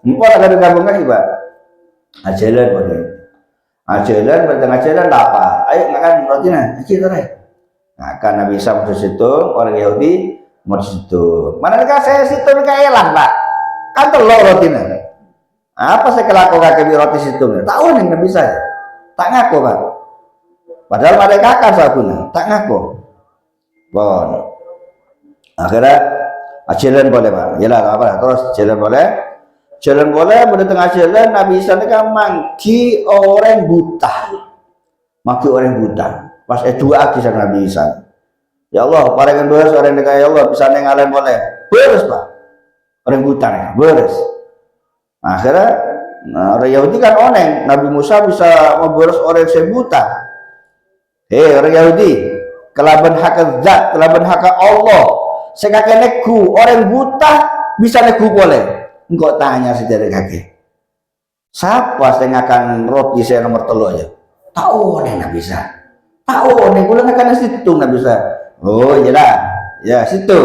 Empor ada gabung lagi Pak. Ajalan bertengah apa? Ayo makan rotinya, kita deh. Nah kan Nabi Isa masuk situ, orang Yahudi masuk situ. Mana saya situ kayak elang Pak, kan telur rotinya. Apa saya kelakukan ke roti situ? Tahu nih nggak bisa, tak ngaku Pak. Padahal pada kakak sakunya, tak ngaku. Bon, akhirnya Jalan boleh Pak, yalah apa terus jalan boleh. Jalan boleh, pada tengah jalan Nabi Isa ini kan mangki orang buta. Mangki orang buta. Pas dua aki sama Nabi Isa. Ya Allah, palingan beres orang yang ya Allah bisa nengalen boleh. Beres Pak. Orang buta nih, beres. Akhirnya orang Yahudi kan oneng, Nabi Musa bisa memberes orang yang buta. Orang Yahudi, kelaban hak zat, kelaban hak Allah. Saya neku orang buta bisa neku boleh. Engkau tanya sejarah kaki. Siapa yang akan roti saya nomor telu aja? Tahu nih nggak bisa. Tahu nih, gue akan situ nggak bisa. Oh iya lah, ya situ.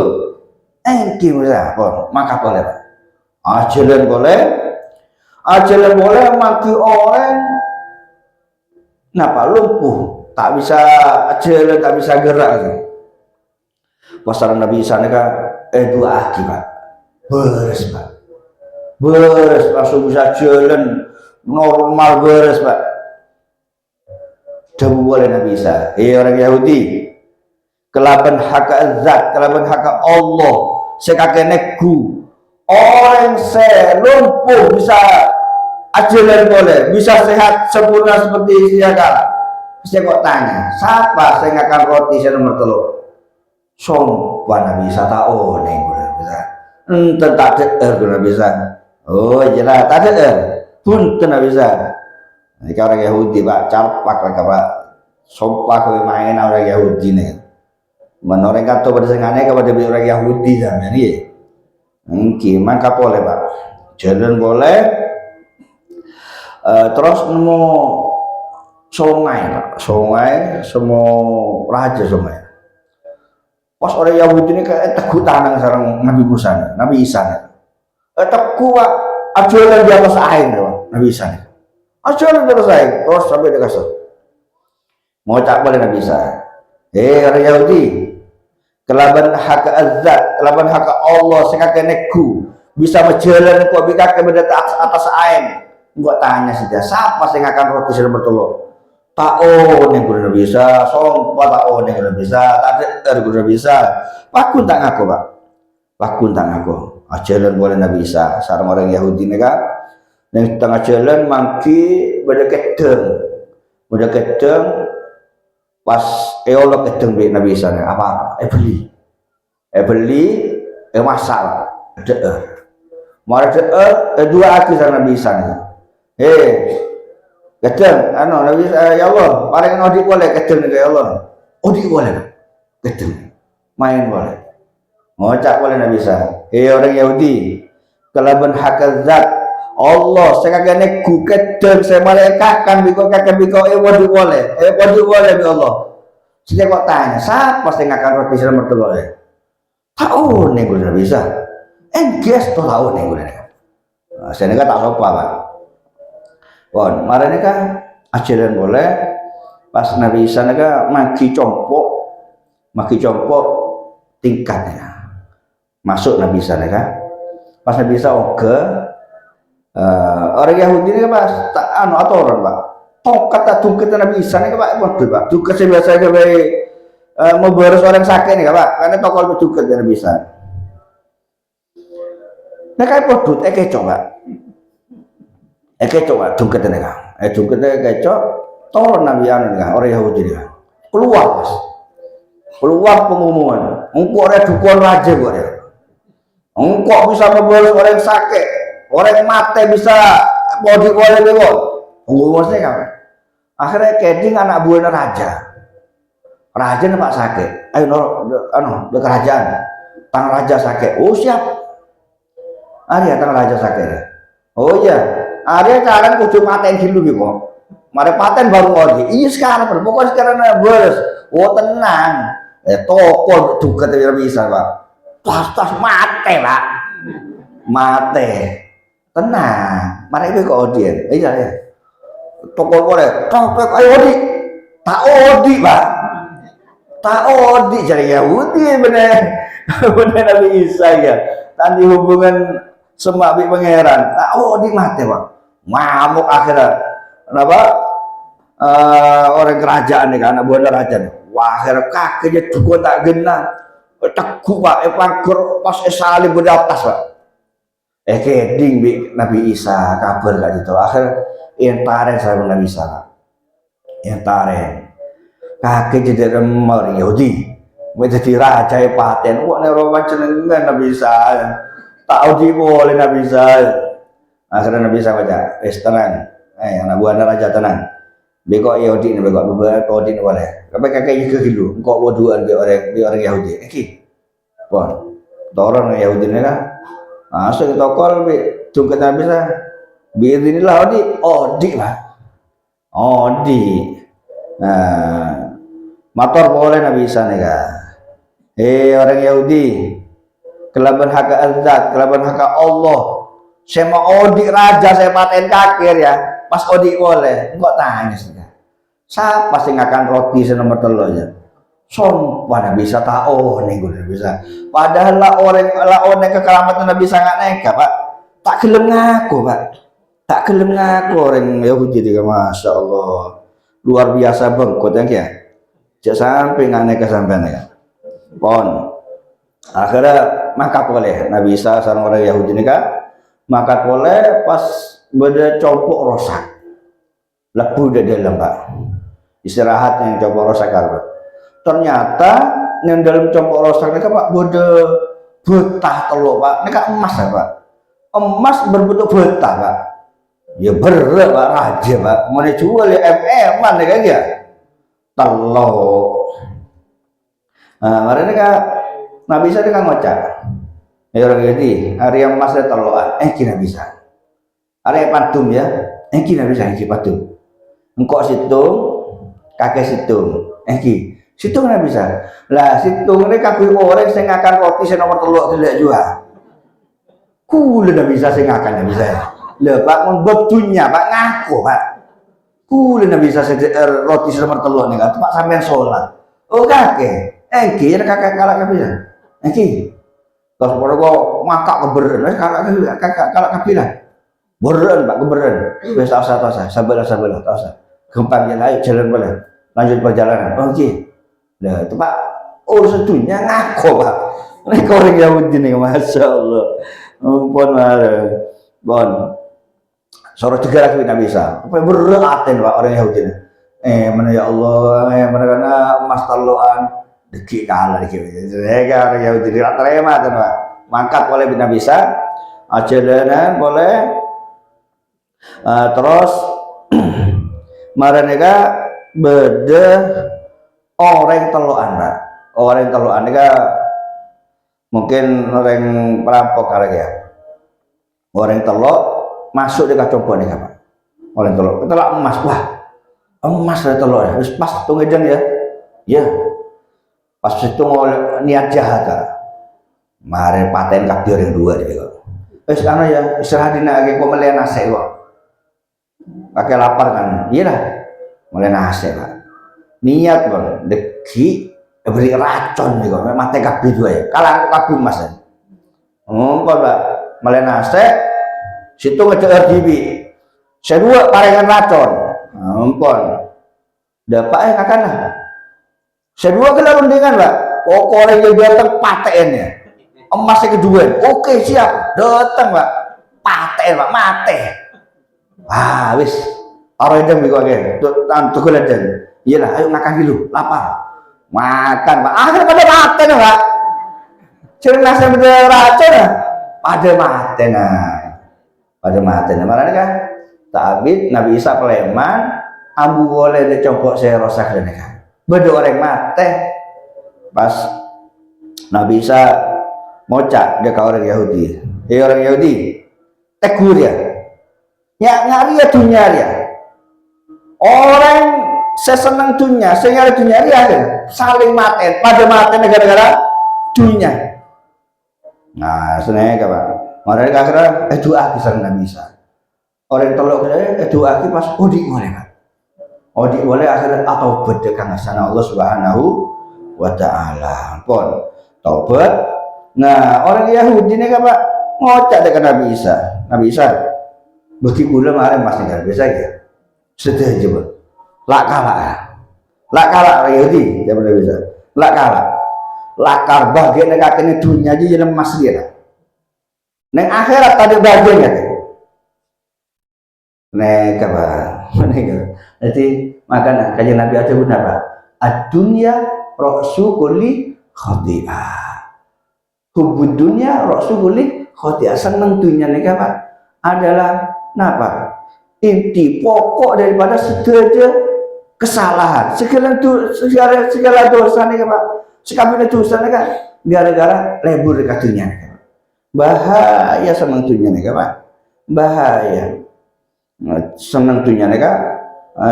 Gimana? Oh, maka boleh. Ajalan boleh. Ajalan boleh maki orang. Kenapa lumpuh? Tak bisa ajalan, tak bisa gerak. Pasaran Nabi Isa kan dua akibat. Beres Pak. Beres langsung bisa jalan normal beres Pak. Dawu boleh Nabi Isa. Orang Yahudi kelaban hak zat, kelaban hak Allah sekakenekku orang lumpuh bisa ajalan boleh, bisa sehat sempurna seperti sedia kala. Saya kok tanya, siapa saya akan roti saya nomor telur? Sombong Nabi Isa tahu nih gue bisa. Tak ada gue bisa. Oh jelas, tak ada pun tidak bisa. Ini orang Yahudi Pak, campak lah Pak, sumpah kau main orang Yahudi nih. Menoreng kata pada sengannya kepada orang Yahudi zaman ini. Mungkin maka boleh Pak, jalan boleh. Terus nemu sungai Pak, sungai semua raja sungai. Pas orang Yahudi ini kayak teguh tangan sarang Nabi Musa, Nabi Isa. Teguh Pak, ajaran di atas air Nabi Isa. Ajaran di atas air, terus sampai dia kasar. Mau tak boleh Nabi Isa. Orang Yahudi, kelaban hak azat, kelaban hak Allah sekakenekku bisa berjalan kok bika ke atas air. Gua tanya saja, siapa sing akan roti sing bertelur? Tahu nih gue udah bisa, sumpah tahu nih udah bisa, tak gue udah bisa. Pakun tak ngaku Pak, pakun tak ngaku. Jalan boleh Nabi Isa, sarang orang Yahudi nih kan, yang tengah jalan mangki pada kedeng, pas eolog kedeng di Nabi Isa nih apa? beli, masak, mari dua aki sama Nabi Isa nih. Kedeng, Nabi ya Allah, paling odik boleh kedeng ya Allah. Odik boleh, kedeng, main boleh. Ngocak boleh Nabi Isa. Orang Yahudi, kelaban hak zat Allah, saya kagak ku kedeng, saya malaikat kan biko odik boleh, odik boleh ya Allah. Saya kok tanya, siapa saya akan roti selama telur ya? Tahu nih gue Nabi Isa. Guys tuh tahu nih gue. Saya nggak tak lupa Pak. Bon, marane kan ajaran boleh pas Nabi Isa nega maki compok tingkatnya masuk Nabi Isa nega pas Nabi Isa orang Yahudi nega pas tak aturan Pak tongkat tak tungket Nabi Isa nega Pak Pak tungket biasa gawe memberes orang sakit nega Pak karena tokol tungket Nabi Isa nega podut coba coba dungketnya kan, dungketnya kecok, turun Nabi orang Yahudi dia, keluar pengumuman, engkau ada dukungan raja gue ya, engkau bisa membalas orang sakit, orang mati bisa body boleh bego, pengumumannya kan, akhirnya keding anak buahnya raja nih Pak sakit, ayo ke kerajaan, tang raja sakit, oh siap, tang raja sakit, oh iya. Ada sekarang kudu paten dulu gitu, mari paten baru lagi. Iya sekarang, pokoknya sekarang beres. Oh tenang, toko juga tidak bisa Pak. Tas mate Pak, mate. Tenang, mari itu ke audien. Iya ya. Toko boleh, toko ayo odi, tak odi Pak, tak odi jadi Yahudi bener Nabi Isa ya. Tadi hubungan semak pangeran, tak odi mate Pak. Ngamuk akhirnya orang kerajaan nih kan anak buah raja nih wah akhirnya kakinya dukun tak genah Teguk Pak, pager pas salib di atas Pak. Keding bi Nabi Isa kabar gak gitu. Akhir entaren sama Nabi Isa. Entaren. Kaki jadi remor Yahudi. Menjadi raja paten. Kok nek Roma jenengan Nabi Isa. Tahu di boleh Nabi Isa. Akhirnya Nabi Isa baca, tenang. Anak buahnya raja tenang. Bekok Yahudi ini, bekok beberapa Yahudi ini boleh. Tapi kakek juga gitu. Engkau bodohan di orang Yahudi. Pon, orang Yahudi ini kan. Masuk tokol, tungkat Nabi Isa. Biar inilah Odi Pak. Odi. Nah, motor boleh Nabi Isa nih kan. Orang Yahudi. Kelaban hak azat, kelaban hak Allah. Saya mau Odi raja, saya paten kakir ya. Pas Odi boleh, kok tanya sih? Siapa sih ngakan roti senomor telurnya? Sumpah bisa tahu nih gue bisa. Padahal lah orang kekelamatan bisa nggak neka Pak. Tak gelem ngaku Pak. Tak gelem ngaku orang Yahudi juga, masya Allah luar biasa bengkot ya. Cek sampai nggak neka sampai neka. Pon. Akhirnya maka boleh Nabi Isa seorang orang Yahudi ini kan. Maka boleh pas beda copok rosak. Lebu di dalam Pak. Istirahat yang copok rosak Pak. Ternyata yang dalam copok rosak ini Pak beda betah telur Pak. Ini kan emas ya Pak. Emas berbentuk betah Pak. Ya berat Pak, raja Pak. Mau dijual ya MM-an ya kan ya. Telur. Nah, mari ini kan Nabi Isa kan ngocak. Ya orang ini hari yang emas teloan. Kira bisa. Hari patung ya. Kira bisa patung. Engkau situng, kakek situng. Situng nggak bisa. Lah situng ini kakek orang saya ngakan roti saya nomor telur tidak juga. Kule nggak bisa saya ngakan nggak bisa. Lah Pak membetunya Pak ngaku Pak. Kule nggak bisa saya roti saya nomor telur nih Pak sampai sholat. Oh kakek. Ya kakek kalah nggak bisa. Terus kalau makak keberen, kakak kapilah. Beren Pak keberen. Wes tak usah, sabar. Gampang ya, ayo jalan boleh. Lanjut perjalanan. Nah itu Pak, urusan dunia ngaku Pak. Mereka orang Yahudi nih, masya Allah. Bon. Sorot juga lagi Nabi Isa. Apa beraten Pak orang Yahudi nih. Mana ya Allah, mana karena emas taluan. Deki kalah deki. Mereka orang Yahudi tidak terima kan Pak. Mangkat boleh Nabi Isa. Ajaran boleh. Terus mereka beda orang teluan Pak. Orang teluan mereka mungkin orang perampok kali ya. Orang teluk masuk di kacompo nih Pak. Orang teluk, teluk emas wah. Emas ada teluk ya. Terus pas tunggu ya. Ya. Pas itu niat jahat kan. Mari paten kabir yang dua dia kok. Wis ana ya istirahat dina ge kok melihat nasi kok. Pakai lapar kan. Iyalah. Mulai nasi Pak. Niat Bang, deki beri racun nih kok. Mate kabir dua ya. Kalah kabir Mas. Ngompol Pak. Mulai nasi situ ngejar dibi. Saya dua parengan racun. Ngompol. Dapat kakak lah. Kedua kena rundingan Pak. Pokoknya yang datang pateennya. Emasnya kedua. Oke siap. Datang Pak. Pateen Pak. Mate. Wah wis. Orang yang bikin aja. Tuh dan. Iyalah ayo makan dulu. Lapar. Makan Pak. Akhirnya pada paten Pak. Cernas yang bener racun ya. Pada maten Pada maten. Mana kan? Ta'abid Nabi Isa Peleman. Abu boleh dicompok saya rosak dan kan. Beda orang mate pas Nabi Isa ngocak dia ke orang Yahudi. Orang Yahudi tegur ya. Ya ngari ya dunia ya. Orang sesenang dunia, sehingga dunia ya saling maten. Pada maten negara-negara dunia. Nah, seneng Pak. Mereka akhirnya doa bisa Nabi Isa. Orang tolok doa pas udi boleh Pak. Odi boleh akhirnya atau berdekat sana Allah Subhanahu wa Ta'ala. Pun taubat. Nah orang Yahudi ini kan Pak ngocak dengan Nabi Isa. Nabi Isa bagi kula kemarin masih nggak biasa ya. Sedih aja Pak. Lak kalah orang Yahudi dia benar bisa. Lak kalah. lakar bagian nekakene dunia aja jadi emas dia. Neng akhirat ada bagiannya. Nek apa? Jadi makanya kajian Nabi aja benar Pak. Ad-dunya ra'su kulli khati'ah. Hubud dunya ra'su kulli khati'ah. Seneng dunia nih Pak adalah napa? Inti pokok daripada segala kesalahan, segala dosa nih Pak. Sekabehna dosa nih Pak gara-gara lebur dekat dunia nih Pak. Bahaya seneng dunia nih Pak. Bahaya. Seneng dunia nih Pak.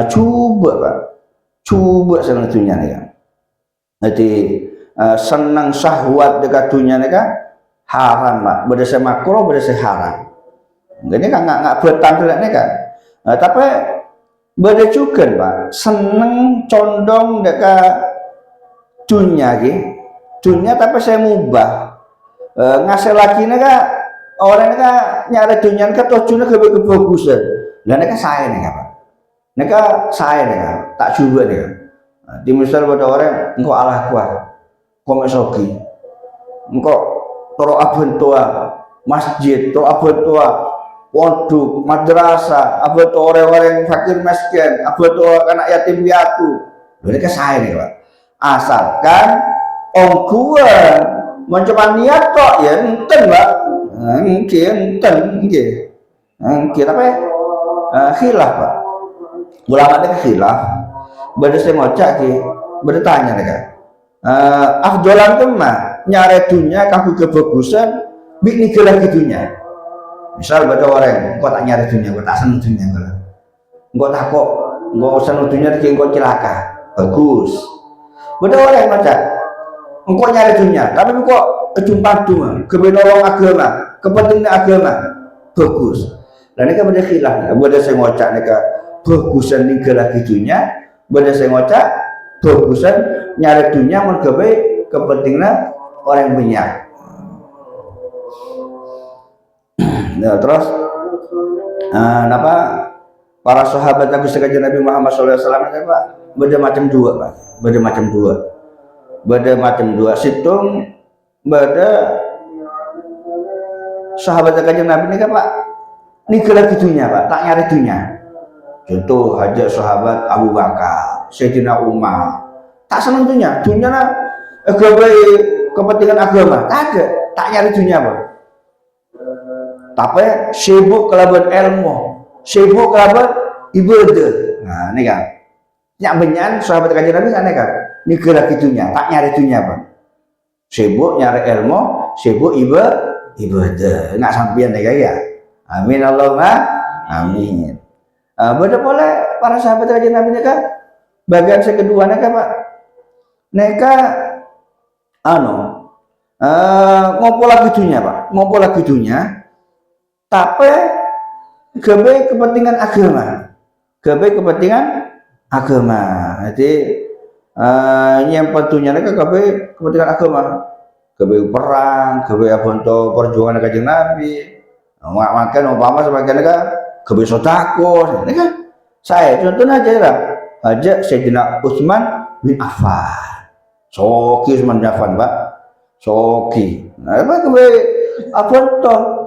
Coba Pak. Coba seneng dunia nih Pak. Jadi senang syahwat dekat dunia nih Pak haram Pak. Berdasar makro berdasar haram. Jadi kan nggak bertampil nih Pak. Tapi beda juga Pak. Seneng condong dekat dunia gitu. Dunia tapi saya mubah. Ngasih lagi nih Kak. Orang nih Kak nyari dunia nih Kak tujuannya kebagusan. Dan nih Kak saya nih Kak. Nih Kak saya nih Kak. Tak coba nih Kak. Di misal pada orang engkau Allah kuat. Kau mesoki. Engkau toro abun tua masjid, toro abun tua pondok, madrasah, abun tua orang-orang fakir miskin, abun tua anak yatim piatu. Nih Kak saya nih Kak. Asalkan gua mencoba niat kok ya enten Mbak. Enten nggih. Tapi khilaf Pak. Ulama nek khilaf. Bade saya ngocak ki, bade tanya nek. Afdolan ke mah nyare dunia kaku kebagusan bik nike lagi dunia. Misal bade orang kok tak nyare dunia, kok tak seneng dunia kok. Engko tak kok engko seneng dunia ki engko cilaka. Bagus. Bade orang macam engkau nyari dunia, tapi kok kejumpaan dunia, kebenaran agama, kepentingan agama, bagus. Dan ini kan beda khilaf, beda saya ngocak nika bagusan nih lagi dunia, beda saya ngocak bagusan nyari dunia menggawe kepentingan orang banyak. Nah, terus, apa para sahabat Nabi sekalian Nabi Muhammad SAW itu Pak, beda macam dua Pak, beda macam dua. Beda macam dua situng beda sahabat kanjeng Nabi ini kan Pak ini lagi dunia Pak tak nyari dunia contoh hajat sahabat Abu Bakar Sayyidina Umar tak senang dunia lah kepentingan agama tak nyari dunia Pak tapi sibuk kelaban ilmu sibuk kelaban ibadah nah ini kan nyak benyan sahabat kanjeng Nabi kan kan ini gerak itunya, tak nyari itunya Pak. Sibuk nyari ilmu, sibuk ibadah. Nggak sampean ya. Amin Allahumma amin. Beda boleh para sahabat kanjeng Nabi neka bagian kedua neka Pak. Neka ngopo lagi itunya Pak. Ngopo lagi itunya. Tapi gawe kepentingan agama. Gawe kepentingan agama. Jadi yang tentunya mereka kepentingan agama, perang, untuk perjuangan kanjeng Nabi. Makan umpama sebagian mereka sodako, ini kan saya contohnya aja lah, aja Sayyidina Utsman bin Affan, Soki Utsman bin Affan Pak, Soki. Nah, apa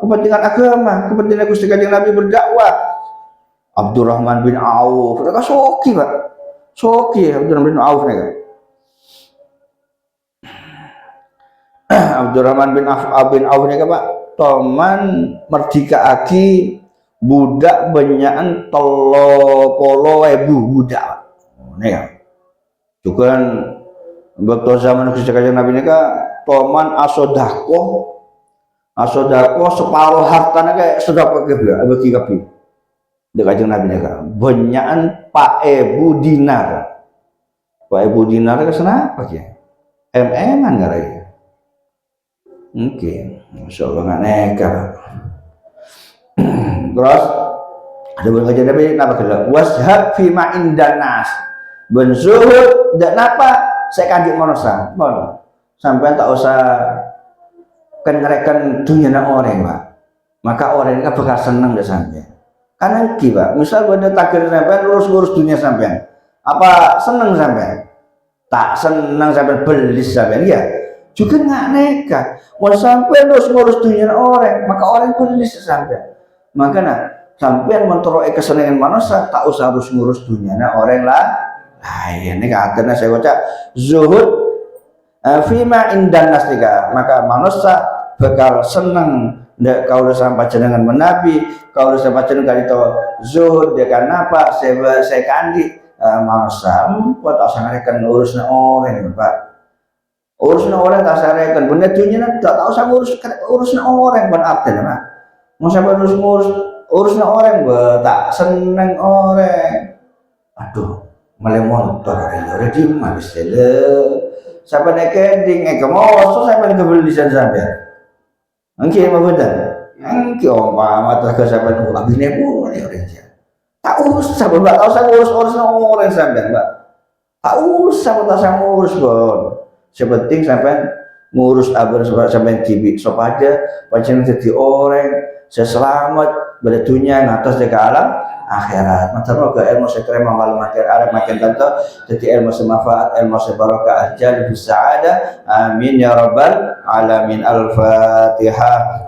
kepentingan agama, kepentingan Gusti kanjeng Nabi berdakwah. Abdurrahman bin Auf, mereka Soki Pak. Soki Abdurrahman bin Auf nih Abdurrahman bin Auf nih Pak toman merdeka aki budak banyakan 30.000 budak Pak nih ya juga waktu zaman Gusti kanjeng Nabi nih toman asodako separuh hartanya kayak sedekah bagi kabeh kanjeng Nabi nih banyakan Pak dinar ke sana apa ya? MM-an nggak lagi? Mungkin, Masya Allah nggak neka. Terus ada berkajian Nabi apa kira? Washab fi ma'indan nas. Bensuhud dan apa? Saya kandik monosa, sampai tak usah kenrekan dunia orang Pak. Maka orang ini bakal senang deh sampai. Karena Pak, misal pada takdir sampean lurus dunia sampean, apa seneng sampean? Tak seneng sampean belis sampean ya. juga nggak nekat. Mau sampai terus ngurus dunia orang, maka orang pun bisa sampai. Maka nah, sampai mentoroi kesenangan manusia, tak usah harus ngurus dunia orang lah. Nah, ini katanya saya baca zuhud fima indan nastika, maka manusia bakal senang kau udah sampai jenengan menabi, kau udah sampai jenengan itu zuhud dia kan apa saya kandi manusia buat asangarekan urusnya orang Pak, urusnya orang tak asangarekan bener dunia tak tahu sama urusnya orang buat artinya Pak, mau sampai urusnya orang buat tak seneng orang, aduh malah motor ya udah diem habis sampai naik kending kemoso sampai kebeli di sana sampai angki apa betul angki mata ke sampai nunggu abisnya boleh orang dia tak usah mbak tak usah urus orang sampai mbak tak usah tak usah ngurus bon sepenting sampai ngurus abar sampai cibik sop aja pancen jadi orang seselamat berdunia ngatas di alam akhirat. Semoga ilmu sekrema malam akhir Arab makin tentu jadi ilmu semanfaat, ilmu sebarokah, ajal bisa ada. Amin ya rabbal alamin. Al-Fatihah.